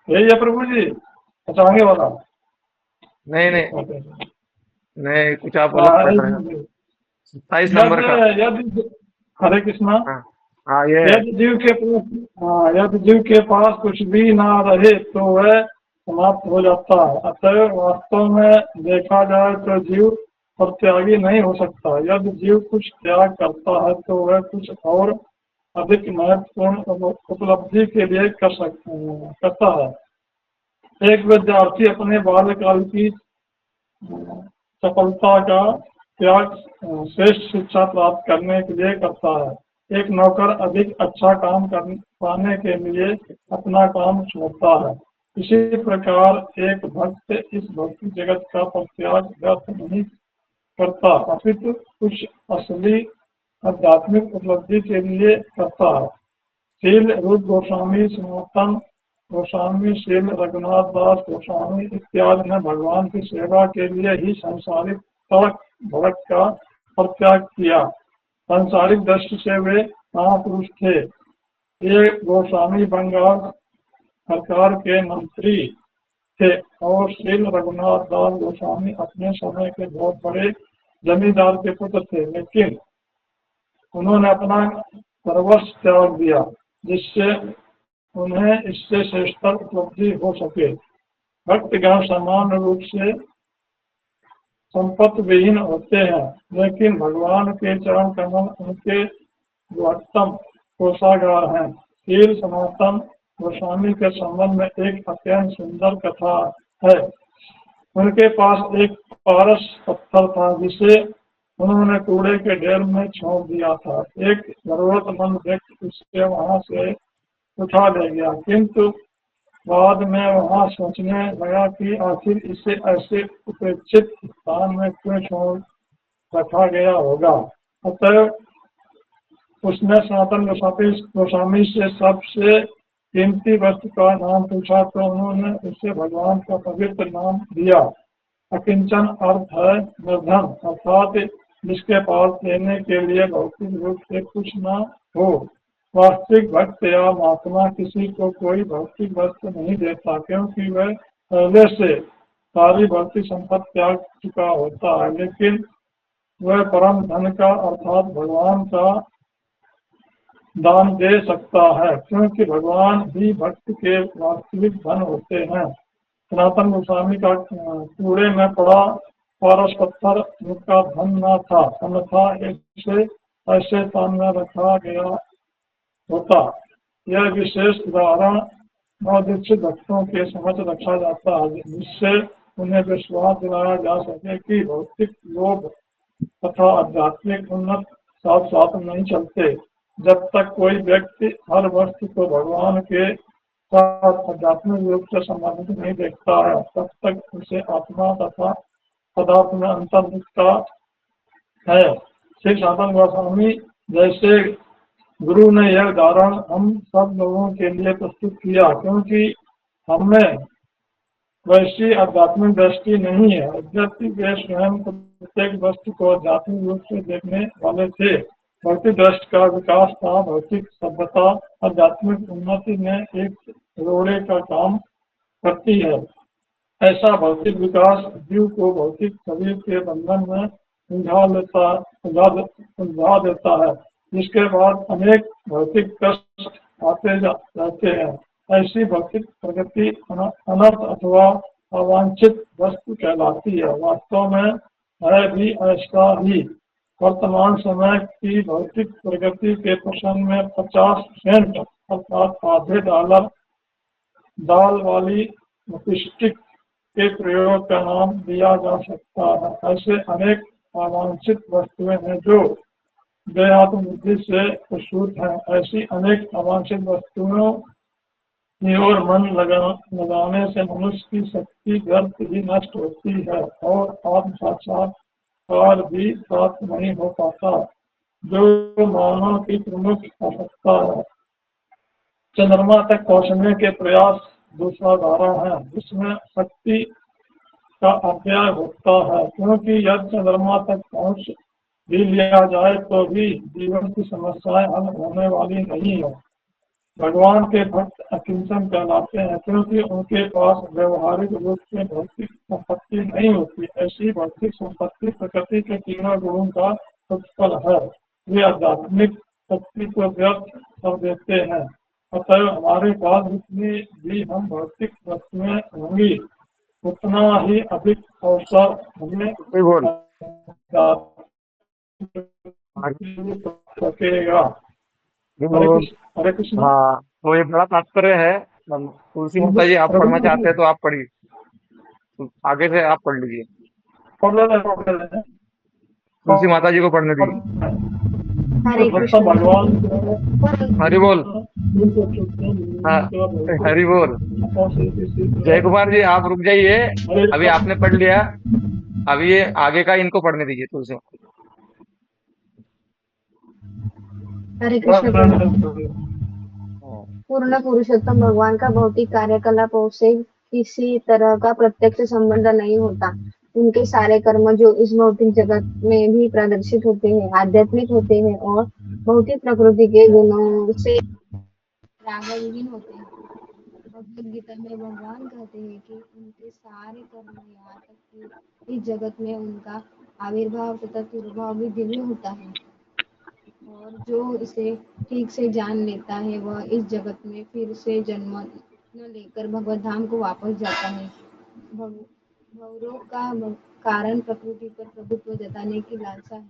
Speaker 3: यही है प्रभु जी। अच्छा, आगे वाला।
Speaker 1: नहीं नहीं नहीं, कुछ आप अलग
Speaker 3: हाँ,
Speaker 1: पढ़ रहे हो। 27 नंबर का।
Speaker 3: यदि हरे कृष्णा।
Speaker 1: हाँ हाँ, ये है।
Speaker 3: यदि जीव के पास कुछ भी ना रहे तो वह समाप्त हो जाता है। अतः वास्तव में देखा जाए तो जीव परित्यागी नहीं हो सकता। यदि जीव कुछ त्याग करता है तो वह कुछ और अधिक महत्वपूर्ण उपलब्धि के लिए करता है। एक विद्यार्थी अपने बाल्यकाल की सफलता का त्याग श्रेष्ठ शिक्षा प्राप्त करने के लिए करता है। एक नौकर अधिक अच्छा काम कर पाने के लिए अपना काम छोड़ता है। इसी प्रकार एक भक्त इस भौतिक जगत का परित्याग व्यर्थ नहीं करता, अपितु कुछ असली आध्यात्मिक उपलब्धि के लिए करता है। शील रूप गोस्वामी, सनातन गोस्वामी, शील रघुनाथ दास गोस्वामी इत्यादि ने भगवान की सेवा के लिए ही सांसारिक तर्क भड़क का परित्याग किया। सांसारिक दृष्टि से वे महापुरुष थे। ये गोस्वामी बंगाल सरकार के मंत्री थे और शील रघुनाथ दास गोस्वामी अपने समय के बहुत बड़े जमींदार के पुत्र थे, लेकिन उन्होंने अपना सर्वस्व त्याग दिया जिससे उन्हें इससे श्रेष्ठतर उपलब्धि हो सके। भक्तगण सामान्य रूप से संपत्ति विहीन होते हैं, लेकिन भगवान के चरण कमल उनके बृहत्तम कोषागार हैं। शील सनातन गोस्वामी के संबंध में एक अत्यंत सुंदर कथा है। उनके पास एक पारस पत्थर था जिसे उन्होंने कूड़े के ढेर में छोड़ दिया था। एक जरूरतमंद व्यक्ति उसे वहां से उठा ले गया, किंतु बाद में वहां सोचने लगा कि आखिर इसे ऐसे उपेक्षित स्थान में क्यों छोड़ रखा गया होगा। अतः उसने सनातन गोस्वामी से सबसे कीमती वस्तु का नाम पूछा तो उन्होंने उसे भगवान का पवित्र नाम दिया। अकिंचन अर्थ है निर्धन, अर्थात जिसके पास लेने के लिए भौतिक रूप से कुछ न हो। वास्तविक भक्त या महात्मा किसी को कोई भौतिक वस्तु नहीं देता, क्योंकि वह पहले से सारी भौतिक संपत्ति त्याग चुका होता है। लेकिन वह परम धन का अर्थात भगवान का दान दे सकता है, क्योंकि भगवान ही भक्त के वास्तविक धन होते हैं। सनातन गोस्वामी का कूड़े में पड़ा पारस पत्थर उनका धन न था, अन्यथा इसे ऐसे स्थान में रखा गया होता। यह विशेष उदाहरण नवदीक्षित भक्तों के समक्ष रखा जाता है, जिससे उन्हें विश्वास दिलाया जा सके कि भौतिक लोभ तथा आध्यात्मिक उन्नत साथ साथ नहीं चलते। जब तक कोई व्यक्ति हर वस्तु को भगवान के साथ आध्यात्मिक रूप से संबंधित नहीं देखता है, तब तक उसे आत्मा तथा पदार्थ में अंतर दिखता है। श्री सनातन गोस्वामी जैसे गुरु ने यह उदाहरण हम सब लोगों के लिए प्रस्तुत किया, क्योंकि हमें वैसी आध्यात्मिक दृष्टि नहीं है। यद्यपि वे स्वयं प्रत्येक वस्तु को आध्यात्मिक रूप से देखने वाले थे, भौतिक दृष्टि का विकास था। भौतिक सभ्यता आध्यात्मिक उन्नति में एक रोड़े का काम करती है। ऐसा भौतिक विकास जीव को भौतिक शरीर के बंधन में उलझा देता है, जिसके बाद अनेक भौतिक कष्ट आते रहते हैं। ऐसी भौतिक प्रगति अनर्थ अथवा अवांछित वस्तु कहलाती है। वास्तव में है भी ऐसा ही। वर्तमान समय की भौतिक प्रगति के प्रसंग में 50 सेंट अर्थात आधे डॉलर दाल वाली लिपस्टिक के प्रयोग का नाम दिया जा सकता है। ऐसे अनेक अवांछित वस्तुएं हैं जो बेआत्म बुद्धि से प्रसूत हैं। ऐसी अनेक अवांछित वस्तुओं की ओर मन लगाने से मनुष्य की शक्ति व्यर्थ ही नष्ट होती है और आत्म साक्षात्कार भी प्राप्त नहीं हो पाता, जो मानव की प्रमुख आवश्यकता है। चंद्रमा तक पहुंचने के प्रयास दूसरा धारा है, जिसमें शक्ति का अध्याय होता है, क्योंकि यदि चंद्रमा तक पहुंच भी लिया जाए तो भी जीवन की समस्याएं हल होने वाली नहीं है। भगवान के भक्त अकिंचन कहलाते हैं, क्योंकि उनके पास व्यवहारिक रूप से भौतिक संपत्ति नहीं होती। ऐसी भौतिक संपत्ति प्रकृति के तीनों गुणों का प्रतिफल है। वे आध्यात्मिक शक्ति को व्यर्थ कर देते हैं। अतः हमारे पास जितनी भी हम भौतिक वस्तुएं होंगी, उतना ही अधिक अवसर हमें
Speaker 1: कोई बोल।
Speaker 3: सकेगा। हरे
Speaker 1: तो
Speaker 3: कृष्ण, हरे कृष्ण।
Speaker 1: हाँ, तो ये बड़ा तात्पर्य है। तुलसी माता जी, आप पढ़ना चाहते हैं तो आप पढ़िए, तो आगे से आप पढ़ लीजिए।
Speaker 3: पढ़ रहे हैं।
Speaker 1: तुलसी माता जी को पढ़ने दीजिए।
Speaker 2: हरे कृष्ण।
Speaker 3: भगवान
Speaker 1: हरि बोल। हाँ, हरि बोल। जय कुमार जी, आप रुक जाइए। अभी आपने पढ़ लिया, अभी ये आगे का इनको पढ़ने दीजिए तुलसी माता
Speaker 2: हरे कृष्ण प्रभु।
Speaker 1: जी।
Speaker 2: पूर्ण पुरुषोत्तम भगवान का भौतिक कार्यकलापों से किसी तरह का प्रत्यक्ष संबंध नहीं होता। उनके सारे कर्म जो इस भौतिक जगत में भी प्रदर्शित होते हैं, आध्यात्मिक होते हैं और भौतिक प्रकृति के गुणों से रागविहीन होते हैं। भगवद गीता में भगवान कहते हैं कि उनके सारे कर्म, यहाँ तक कि इस जगत में उनका आविर्भाव तथा तिरुभाव भी दिव्य होता है, और जो इसे ठीक से जान लेता है वह इस जगत में फिर से जन्म न लेकर भगवत धाम को वापस जाता है। भवरों का कारण प्रकृति पर प्रभुत्व जताने की लालसा है।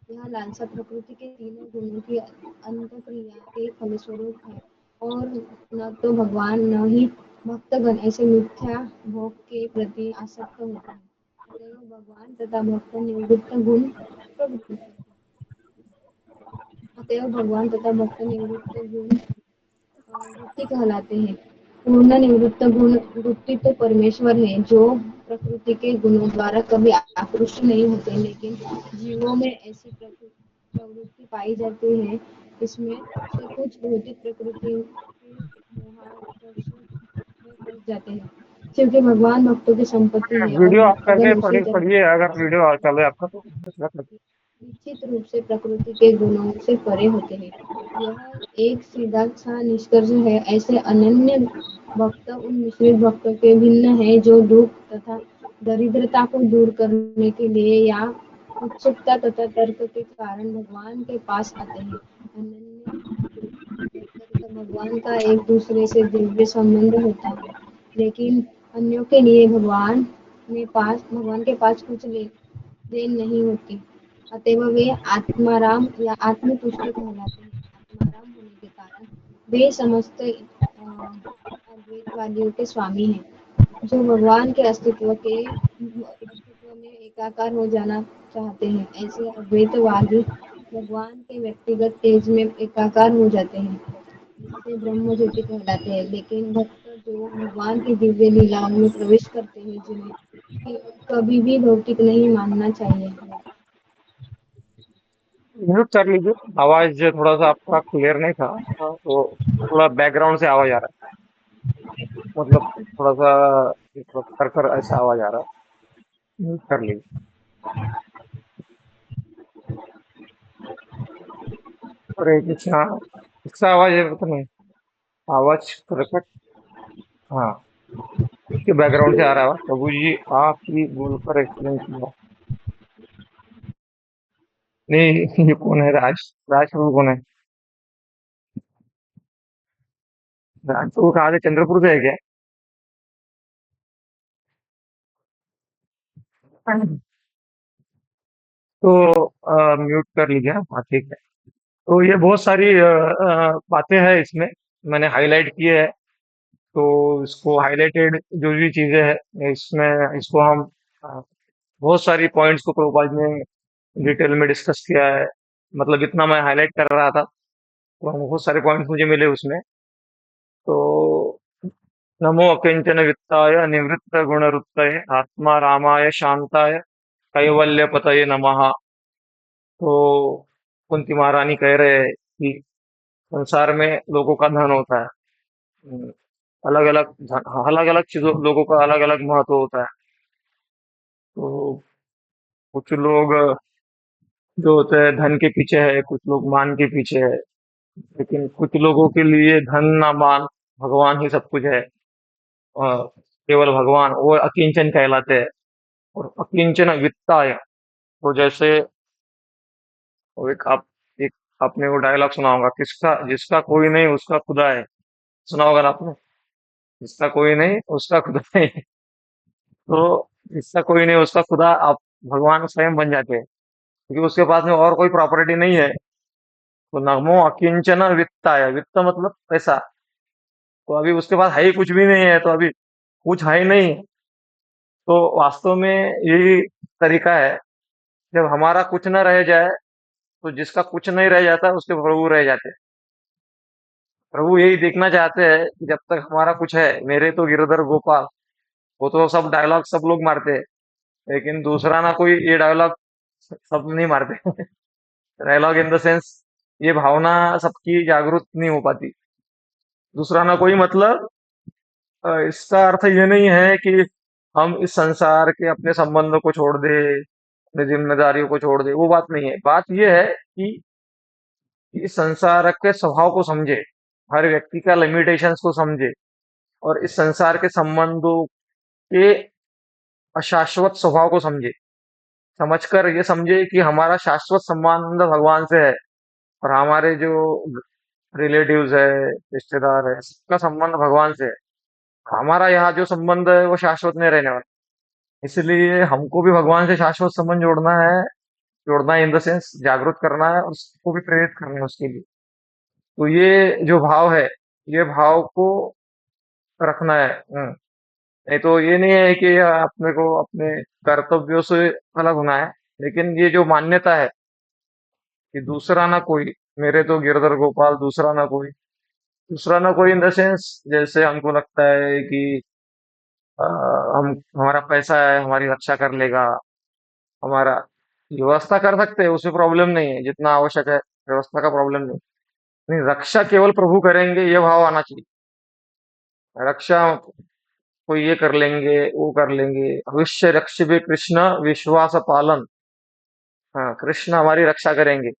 Speaker 2: यह लालसा प्रकृति के तीनों गुणों की अंतःक्रिया के फलस्वरूप है, और न तो भगवान न ही भक्तगण ऐसे मिथ्या भोग के प्रति आसक्त होते हैं। अतएव भगवान तथा भक्त निवृत्त गुण प्रवृत्ति अतएव भगवान तथा भक्त निवृत्त गुण वृत्ति कहलाते हैं। पूर्ण निवृत्त गुण वृत्ति तो परमेश्वर है, जो प्रकृति के गुणों द्वारा कभी आकृष्ट नहीं होते, लेकिन जीवों में ऐसी प्रवृत्ति पाई जाती है। इसमें से कुछ भौतिक प्रकृति के मोहाकर्ष में फंस जाते हैं, क्योंकि भगवान भक्तों की संपत्ति है और
Speaker 1: वीडियो ऑफ
Speaker 2: भक्तगण
Speaker 1: करके
Speaker 2: उसी तरह
Speaker 1: पढ़िए, अगर वीडियो चले आपका तो
Speaker 2: निश्चित रूप से प्रकृति के गुणों से परे होते हैं। यह एक सीधा सा निष्कर्ष है। ऐसे अनन्य भक्त उन मिश्रित भक्तों के भिन्न है, जो दुख तथा दरिद्रता को दूर करने के लिए या उत्सुकता तथा तर्क के कारण भगवान के पास आते हैं। अनन्य भक्त तथा भगवान का एक दूसरे से दिव्य संबंध होता है, लेकिन अन्यों के लिए भगवान के पास कुछ लेन देन नहीं होती। अतएव वे आत्माराम या आत्मतुष्ट कहलाते हैं। आत्माराम होने के कारण वे समस्त अद्वैतवादियों के स्वामी हैं, जो भगवान के अस्तित्व में एकाकार हो जाना चाहते हैं। ऐसे अद्वैतवादी भगवान के व्यक्तिगत तेज में एकाकार हो जाते हैं, जिससे ब्रह्म ज्योति कहलाते हैं। लेकिन भक्त जो भगवान की दिव्य लीलाओं में प्रवेश करते हैं, जिन्हें कभी भी भौतिक नहीं मानना चाहिए।
Speaker 1: म्यूट कर लीजिए। आवाज थोड़ा सा आपका क्लियर नहीं था। हाँ, तो थोड़ा बैकग्राउंड से आवाज आ रहा है, मतलब थोड़ा सा कर कर ऐसा आवाज आ रहा है। म्यूट कर लीजिए। और एक अच्छा इसका आवाज है पता नहीं, आवाज करेक्ट। हाँ, इसके बैकग्राउंड से आ रहा है। प्रभु जी आप ही बोलकर एक्सप्लेन किया। नहीं, ये कौन है? राज राज प्रभु कौन है? राज प्रभु कहाँ से? चंद्रपुर से है क्या? तो म्यूट कर लीजिए। हाँ ठीक है। तो ये बहुत सारी बातें हैं इसमें, मैंने हाईलाइट किए हैं। तो इसको हाईलाइटेड जो भी चीजें हैं इसमें, इसको हम अ, बहुत सारी पॉइंट्स को प्रभुपाद ने डिटेल में डिस्कस किया है। मतलब इतना मैं हाईलाइट कर रहा था तो बहुत सारे पॉइंट्स मुझे मिले उसमें। तो नमो अकिंचन वित्ताय निवृत्त गुणरुत्तये आत्मा रामाय शांताय कैवल्य पतये नमः। तो कुंती महारानी कह रहे हैं कि संसार में लोगों का धन होता है, अलग अलग अलग चीजों, लोगों का अलग अलग महत्व होता है। तो कुछ लोग जो होते हैं धन के पीछे है, कुछ लोग मान के पीछे है। लेकिन कुछ लोगों के लिए धन ना मान, भगवान ही सब कुछ है। केवल भगवान वो अकिंचन कहलाते हैं। और अकिंचन वित्ताय, तो जैसे वो एक आपने वो डायलॉग सुना होगा, किसका जिसका कोई नहीं उसका खुदा है। सुना होगा ना आपने? जिसका कोई नहीं उसका खुदा है। तो जिसका कोई नहीं उसका खुदा आप भगवान स्वयं बन जाते हैं, क्योंकि उसके पास में और कोई प्रॉपर्टी नहीं है। तो नमो अकिंचन वित्ताय, वित्त मतलब पैसा। तो अभी उसके पास है ही कुछ भी नहीं है, तो अभी कुछ है ही नहीं। तो वास्तव में यही तरीका है, जब हमारा कुछ न रह जाए, तो जिसका कुछ नहीं रह जाता उसके प्रभु रह जाते हैं। प्रभु यही देखना चाहते हैं कि जब तक हमारा कुछ है, मेरे तो गिरधर गोपाल, वो तो सब डायलॉग सब लोग मारते हैं। लेकिन दूसरा ना कोई ये डायलॉग सब नहीं मारते। डायलॉग इन द सेंस, ये भावना सबकी जागरूक नहीं हो पाती। दूसरा ना कोई मतलब, इसका अर्थ ये नहीं है कि हम इस संसार के अपने संबंधों को छोड़ दे, अपनी जिम्मेदारियों को छोड़ दे, वो बात नहीं है। बात ये है कि इस संसार के स्वभाव को समझे, हर व्यक्ति का लिमिटेशंस को समझे, और इस संसार के संबंधों के अशाश्वत स्वभाव को समझे। समझकर ये समझे कि हमारा शाश्वत संबंध भगवान से है, और हमारे जो रिलेटिव्स है, रिश्तेदार है, सबका संबंध भगवान से है। हमारा यहाँ जो संबंध है वो शाश्वत नहीं रहने वाला। इसलिए हमको भी भगवान से शाश्वत संबंध जोड़ना है। जोड़ना इन द सेंस जागरूक करना है, और सबको भी प्रेरित करना है उसके लिए। तो ये जो भाव है, ये भाव को रखना है। नहीं तो ये नहीं है कि अपने को अपने कर्तव्यों से अलग होना है। लेकिन ये जो मान्यता है कि दूसरा ना कोई, मेरे तो गिरधर गोपाल, दूसरा ना कोई। दूसरा ना कोई इन द सेंस, जैसे हमको लगता है कि अ, हम हमारा पैसा है, हमारी रक्षा कर लेगा, हमारा व्यवस्था कर सकते हैं, उसमें प्रॉब्लम नहीं है, जितना आवश्यक है व्यवस्था का प्रॉब्लम नहीं। नहीं, रक्षा केवल प्रभु करेंगे, ये भाव आना चाहिए। रक्षा कोई ये कर लेंगे, वो कर लेंगे। अवश्य रक्ष भी कृष्ण विश्वास पालन। हाँ, कृष्ण हमारी रक्षा करेंगे।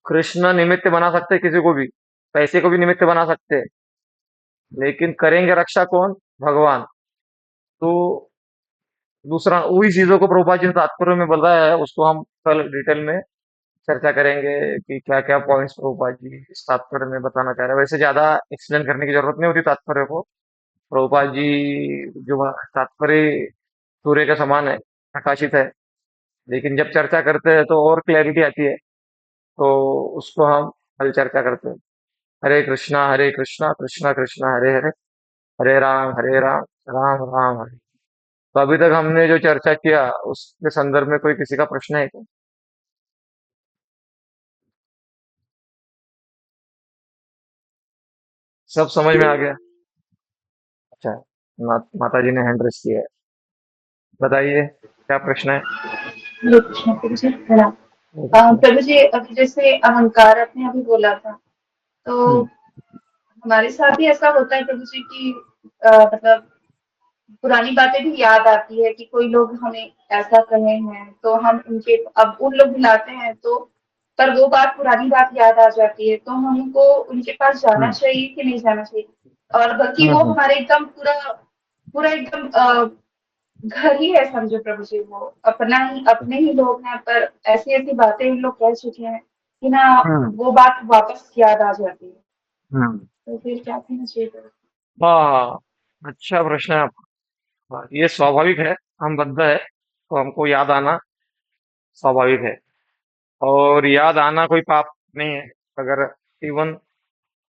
Speaker 1: कृष्ण निमित्त बना सकते हैं किसी को भी, पैसे को भी निमित्त बना सकते हैं, लेकिन करेंगे रक्षा कौन? भगवान। तो दूसरा वही चीजों को प्रभुपाद जी ने तात्पर्य में बताया है, उसको हम कल डिटेल में चर्चा करेंगे कि क्या क्या पॉइंट्स प्रभुपाद जी इस तात्पर्य में बताना चाह रहे हैं। वैसे ज्यादा एक्सप्लेन करने की जरूरत नहीं होती तात्पर्य को। प्रभुपाद जी जो तात्पर्य सूर्य के समान है, प्रकाशित है, लेकिन जब चर्चा करते हैं तो और क्लैरिटी आती है, तो उसको हम हल चर्चा करते हैं। हरे कृष्णा कृष्णा कृष्णा हरे हरे, हरे राम राम हरे। तो अभी तक हमने जो चर्चा किया उसके संदर्भ में कोई किसी का प्रश्न है क्या? सब समझ में आ गया? अच्छा, माता जी ने हैंड रेस किया है। बताइए क्या प्रश्न है?
Speaker 4: हरे कृष्ण प्रभु जी प्रणाम।
Speaker 1: हरे कृष्ण।
Speaker 4: प्रभु जी अभी जैसे अहंकार आपने अभी बोला था, तो
Speaker 1: हम्म।
Speaker 4: हमारे साथ भी ऐसा होता है प्रभु जी की मतलब पुरानी बातें भी याद आती है कि कोई लोग हमें ऐसा कहे हैं तो हम उनके अब उन लोग बुलाते हैं तो पर वो बात पुरानी बात याद आ जाती है तो हमको उनके पास जाना
Speaker 1: हम्म।
Speaker 4: चाहिए कि नहीं जाना चाहिए। और बल्कि
Speaker 1: हम्म।
Speaker 4: वो
Speaker 1: हम्म।
Speaker 4: हमारे एकदम पूरा पूरा एकदम घर ही है समझो प्रभु जी, वो अपना ही अपने ही लोग हैं पर ऐसी ऐसी बातें इन लोग कह चुके हैं कि ना
Speaker 1: हम्म।
Speaker 4: वो बात वापस याद आ जाती है।
Speaker 1: हम्म।
Speaker 4: तो फिर क्या कहना चाहिए प्रभु?
Speaker 1: हाँ, अच्छा प्रश्न है आपका। हाँ, ये स्वाभाविक है, हम बद्ध है तो हमको याद आना स्वाभाविक है। और याद आना कोई पाप नहीं है। अगर इवन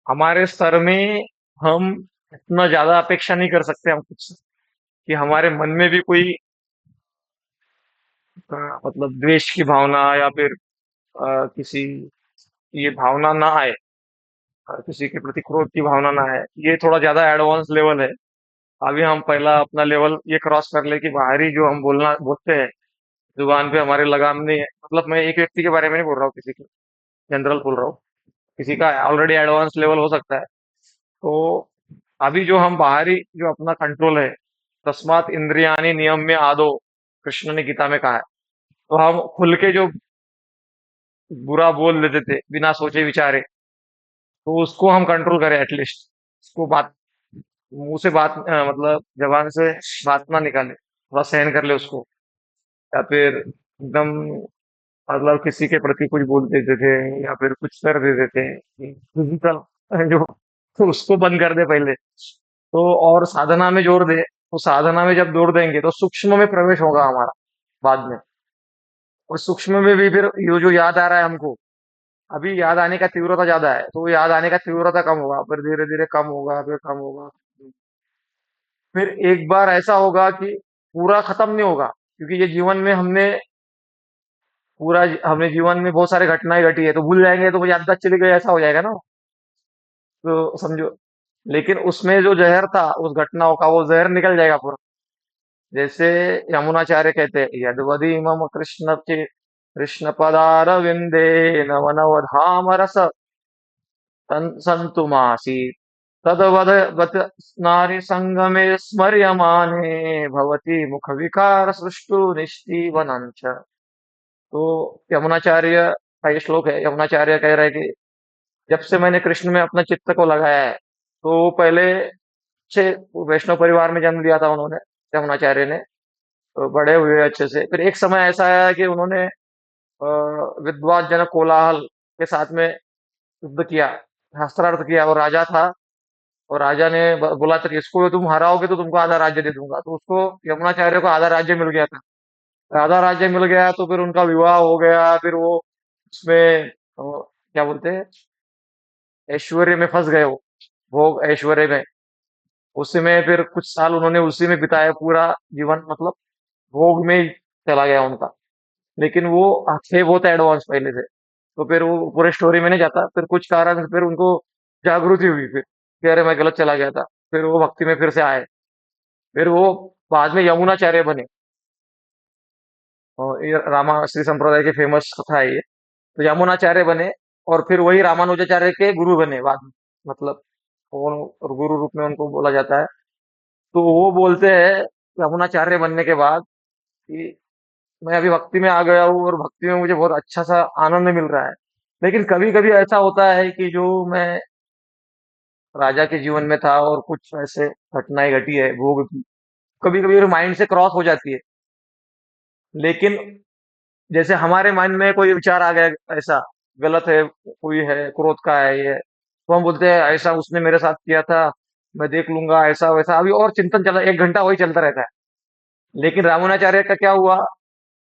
Speaker 1: हमारे स्तर में हम इतना ज्यादा अपेक्षा नहीं कर सकते हम खुद से कि हमारे मन में भी कोई मतलब द्वेष की भावना या फिर किसी ये भावना ना आए, किसी के प्रति क्रोध की भावना ना आए। ये थोड़ा ज्यादा एडवांस लेवल है। अभी हम पहला अपना लेवल ये क्रॉस कर ले कि बाहरी जो हम बोलना बोलते हैं, जुबान पे हमारे लगाम नहीं है। मतलब मैं एक व्यक्ति के बारे में नहीं बोल रहा हूँ, किसी के जनरल बोल रहा हूँ। किसी का ऑलरेडी एडवांस लेवल हो सकता है। तो अभी जो हम बाहरी जो अपना कंट्रोल है, तस्मात इंद्रियानी नियम में आदो, कृष्ण ने गीता में कहा है। तो हम खुल के जो बुरा बोल देते थे बिना सोचे विचारे, तो उसको हम कंट्रोल करें एटलीस्ट। उसको बात मुंह से बात मतलब जबान से बात ना निकाले, थोड़ा सहन कर ले उसको। या फिर एकदम मतलब किसी के प्रति कुछ बोल देते थे या फिर कुछ कर देते थे फिजिकल जो, तो उसको बंद कर दे पहले। तो और साधना में जोर दे, तो साधना में जब जोर देंगे तो सूक्ष्म में प्रवेश होगा हमारा बाद में। और सूक्ष्म में भी फिर ये जो याद आ रहा है हमको, अभी याद आने का तीव्रता ज्यादा है तो याद आने का तीव्रता कम होगा, फिर धीरे धीरे कम होगा, फिर कम होगा। फिर एक बार ऐसा होगा कि पूरा खत्म नहीं होगा, क्योंकि ये जीवन में हमने जीवन में बहुत सारी घटनाएं घटी है, तो भूल जाएंगे तो वो याददाश्त चली गई, ऐसा हो जाएगा ना। तो समझो, लेकिन उसमें जो जहर था उस घटनाओं का, वो जहर निकल जाएगा पूरा। जैसे यमुनाचार्य कहते हैं, यदवदी मम कृष्ण पदार विंदे नव नव धाम रस संतुमासी तदवद वत नारी संगमे स्मर्यमाने भवती मुख विकार सृष्टु निस्तीवनंच। तो यमुनाचार्य का ये श्लोक है। यमुनाचार्य कह रहे हैं कि जब से मैंने कृष्ण में अपना चित्त को लगाया है, तो वो पहले अच्छे वैष्णव परिवार में जन्म लिया था उन्होंने, यमुनाचार्य ने। तो बड़े हुए अच्छे से, फिर एक समय ऐसा आया कि उन्होंने विद्वान जनक कोलाहल के साथ में युद्ध किया, शास्त्रार्थ किया। और राजा था, और राजा ने बोला था कि इसको तुम हराओगे तो तुमको आधा राज्य दे दूंगा। तो उसको, यमुनाचार्य को आधा राज्य मिल गया था। आधा राज्य मिल गया तो फिर उनका विवाह हो गया। फिर वो उसमें क्या बोलते हैं, ऐश्वर्य में फंस गए वो, भोग ऐश्वर्य में। उसी में फिर कुछ साल उन्होंने उसी में बिताया, पूरा जीवन मतलब भोग में ही चला गया उनका। लेकिन वो थे बहुत एडवांस पहले से। तो फिर वो पूरे स्टोरी में नहीं जाता, फिर कुछ कारण से फिर उनको जागृति हुई फिर कि अरे मैं गलत चला गया था। फिर वो भक्ति में फिर से आए। फिर वो बाद में यमुनाचार्य बने। और ये रामा श्री संप्रदाय की फेमस कथा है ये। तो यमुनाचार्य बने, और फिर वही रामानुजाचार्य के गुरु बने बाद में। मतलब वो और गुरु रूप में उनको बोला जाता है। तो वो बोलते हैं यमुनाचार्य बनने के बाद कि मैं अभी भक्ति में आ गया हूँ और भक्ति में मुझे बहुत अच्छा सा आनंद मिल रहा है। लेकिन कभी कभी ऐसा होता है कि जो मैं राजा के जीवन में था और कुछ ऐसे घटनाएं घटी है भोग की, कभी कभी माइंड से क्रॉस हो जाती है। लेकिन जैसे हमारे माइंड में कोई विचार आ गया ऐसा गलत है, कोई है क्रोध का है ये, तो हम बोलते हैं ऐसा उसने मेरे साथ किया था, मैं देख लूंगा ऐसा वैसा। अभी और चिंतन चला, 1 घंटा वही चलता रहता है। लेकिन रामानुजाचार्य का क्या हुआ,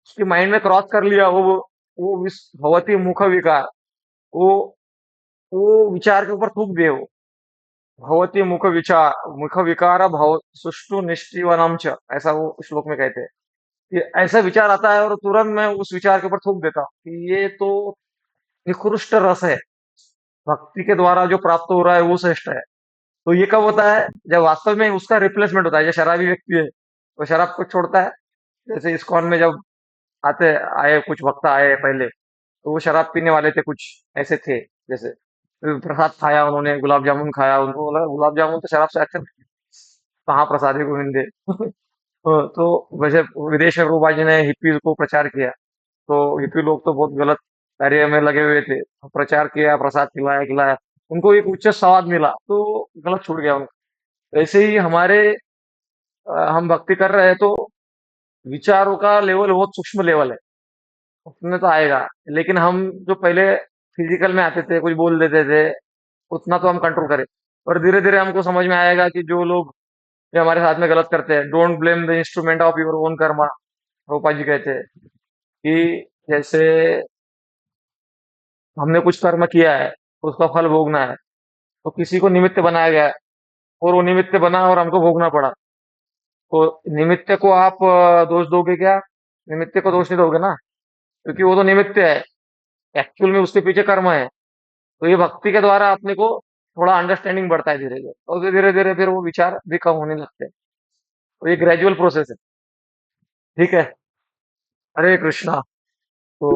Speaker 1: उसके माइंड में क्रॉस कर लिया वो भवती मुख विकार, वो वो विचार के ऊपर थूक दे, वो भवती मुख विकार भव सुष्टु निष्ठीवनम च, ऐसा वो श्लोक में कहते हैं कि ऐसा विचार आता है और तुरंत मैं उस विचार के ऊपर थूक देता हूँ कि ये तो निकृष्ट रस है, भक्ति के द्वारा जो प्राप्त हो रहा है वो श्रेष्ठ है। तो ये कब होता है? जब वास्तव में उसका रिप्लेसमेंट होता है। जो शराबी व्यक्ति है वो शराब को छोड़ता है, जैसे इस्कॉन में जब आते आए कुछ वक्त आए पहले, तो वो शराब पीने वाले थे, कुछ ऐसे थे जैसे प्रसाद खाया उन्होंने, गुलाब जामुन खाया, उनको बोला गुलाब जामुन तो शराब से अच्छा नहीं है। कहाँ प्रसाद है गोविंदे। तो वैसे विदेश में प्रभुपाद जी ने हिप्पी को प्रचार किया, तो हिप्पी लोग तो बहुत गलत कार्य में लगे हुए थे, प्रचार किया, प्रसाद खिलाया खिलाया, उनको एक उच्च स्वाद मिला तो गलत छूट गया उनको। ऐसे ही हमारे हम भक्ति कर रहे हैं तो विचारों का लेवल बहुत सूक्ष्म लेवल है, उसमें तो आएगा। लेकिन हम जो पहले फिजिकल में आते थे, कुछ बोल देते थे, उतना तो हम कंट्रोल करें। और धीरे धीरे हमको समझ में आएगा कि जो लोग जो हमारे साथ में गलत करते हैं, don't blame the instrument of your own karma, Prabhupada ji कहते हैं कि जैसे हमने कुछ कर्म किया है तो उसका फल भोगना है, तो किसी को निमित्त बनाया गया है और वो निमित्त बना और हमको भोगना पड़ा, तो निमित्त को आप दोष दोगे क्या? निमित्त को दोष नहीं दोगे ना, क्योंकि वो तो निमित्त है, एक्चुअल में उसके पीछे कर्म है। तो ये भक्ति के द्वारा अपने को थोड़ा अंडरस्टैंडिंग बढ़ता है धीरे धीरे, और धीरे धीरे फिर वो विचार भी कम होने लगते हैं। तो ये ग्रेजुअल प्रोसेस है। ठीक है। हरे कृष्णा। तो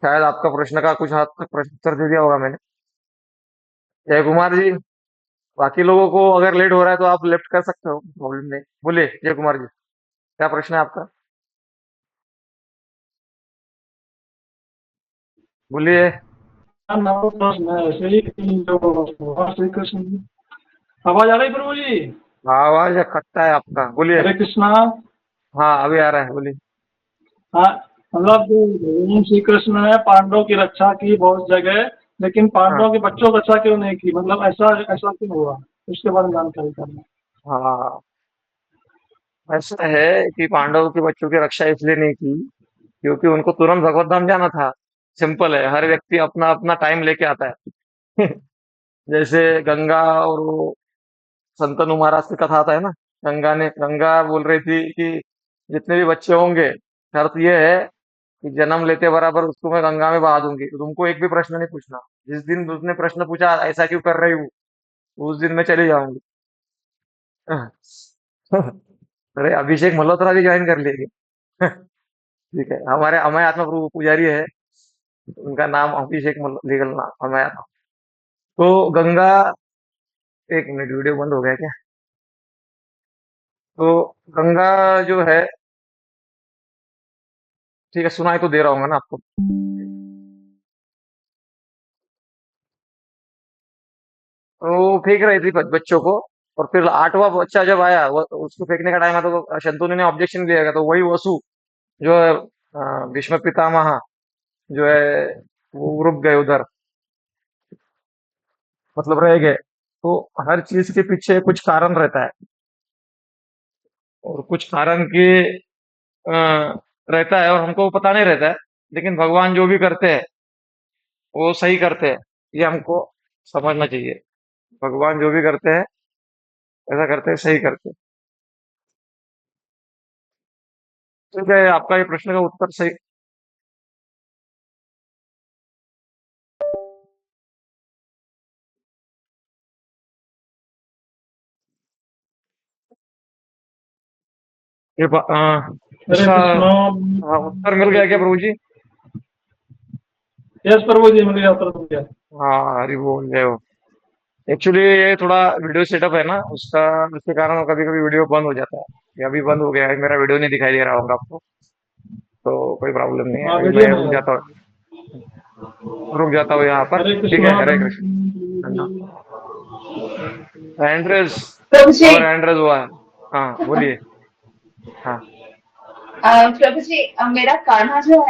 Speaker 1: शायद आपका प्रश्न का कुछ हद तक प्रश्न उत्तर दे दिया होगा मैंने। जय कुमार जी, बाकी लोगों को अगर लेट हो रहा है तो आप लेफ्ट कर सकते हो, प्रॉब्लम नहीं। बोलिए जय कुमार जी, क्या प्रश्न है आपका? बोलिए।
Speaker 3: हमारा प्रश्न है ऐसे ही कि जो भगवान श्री कृष्ण जी, आवाज आ रही प्रभु जी?
Speaker 1: आवाज कटता है आपका, बोलिए।
Speaker 3: हरे कृष्णा।
Speaker 1: हाँ अभी आ रहा है, बोलिए।
Speaker 3: हाँ, मतलब जो भगवान श्री कृष्ण ने पांडवों की रक्षा की बहुत जगह, लेकिन
Speaker 1: हाँ
Speaker 3: पांडवों के बच्चों की रक्षा क्यों नहीं की? मतलब ऐसा ऐसा क्यों हुआ? उसके बारे में जानकारी करना।
Speaker 1: हाँ, ऐसा है कि पांडवों के बच्चों की रक्षा इसलिए नहीं की क्योंकि उनको तुरंत भगवत धाम जाना था। सिंपल है, हर व्यक्ति अपना अपना टाइम लेके आता है। जैसे गंगा और वो संतनु महाराज की कथा आता है ना, गंगा बोल रही थी कि जितने भी बच्चे होंगे, शर्त ये है कि जन्म लेते बराबर उसको मैं गंगा में बहा दूंगी, तो तुमको एक भी प्रश्न नहीं पूछना। जिस दिन उसने प्रश्न पूछा ऐसा क्यों कर रही हूँ, उस दिन मैं चली जाऊंगी। अरे अभिषेक मल्होत्रा भी ज्वाइन कर लेगी। ठीक है, हमारे अमय आत्मा प्रभु पुजारी है, उनका नाम अभिषेक लीगल नाम अमय आत्मा। तो गंगा, एक मिनट वीडियो बंद हो गया क्या? तो गंगा जो है, ठीक है सुनाई तो दे रहा हूँ ना आपको। तो वो फेंक रही थी बच्चों को, और फिर आठवां बच्चा जब आया उसको फेंकने का टाइम आया तो शंतनु ने ऑब्जेक्शन दिया, तो वही वसु जो है भीष्म पितामह जो है वो रुक गए उधर, मतलब रह गए। तो हर चीज के पीछे कुछ कारण रहता है, और कुछ कारण के रहता है और हमको पता नहीं रहता है, लेकिन भगवान जो भी करते हैं वो सही करते हैं, ये हमको समझना चाहिए। भगवान जो भी करते हैं ऐसा करते हैं, सही करते हैं। ठीक है, आपका ये प्रश्न का उत्तर सही।
Speaker 3: हरे
Speaker 1: इसका
Speaker 3: कृष्णा।
Speaker 1: उत्तर मिल गया क्या प्रभु जी?
Speaker 3: यस प्रभु जी, मिल गया, उत्तर मिल गया।
Speaker 1: हाँ हरि बोल जय हो। एक्चुअली ये थोड़ा वीडियो सेटअप है ना उसका, उसके कारण कभी कभी वीडियो बंद हो जाता है। ये अभी बंद हो गया है, मेरा वीडियो नहीं दिखाई दे रहा होगा आपको, तो कोई प्रॉब्लम नहीं है।
Speaker 3: हाँ,
Speaker 1: अभी
Speaker 3: वीडियो
Speaker 1: मैं
Speaker 3: में है।
Speaker 1: रुक जाता हूँ यहाँ पर।
Speaker 3: हरे
Speaker 1: ठीक
Speaker 3: कृष्णा।
Speaker 1: है, हरे कृष्ण। एंड्रेस,
Speaker 4: प्रभु जी,
Speaker 1: और एंड्रेस हुआ है। हाँ बोलिए। हाँ
Speaker 4: प्रभु जी, मेरा कान्हा जो है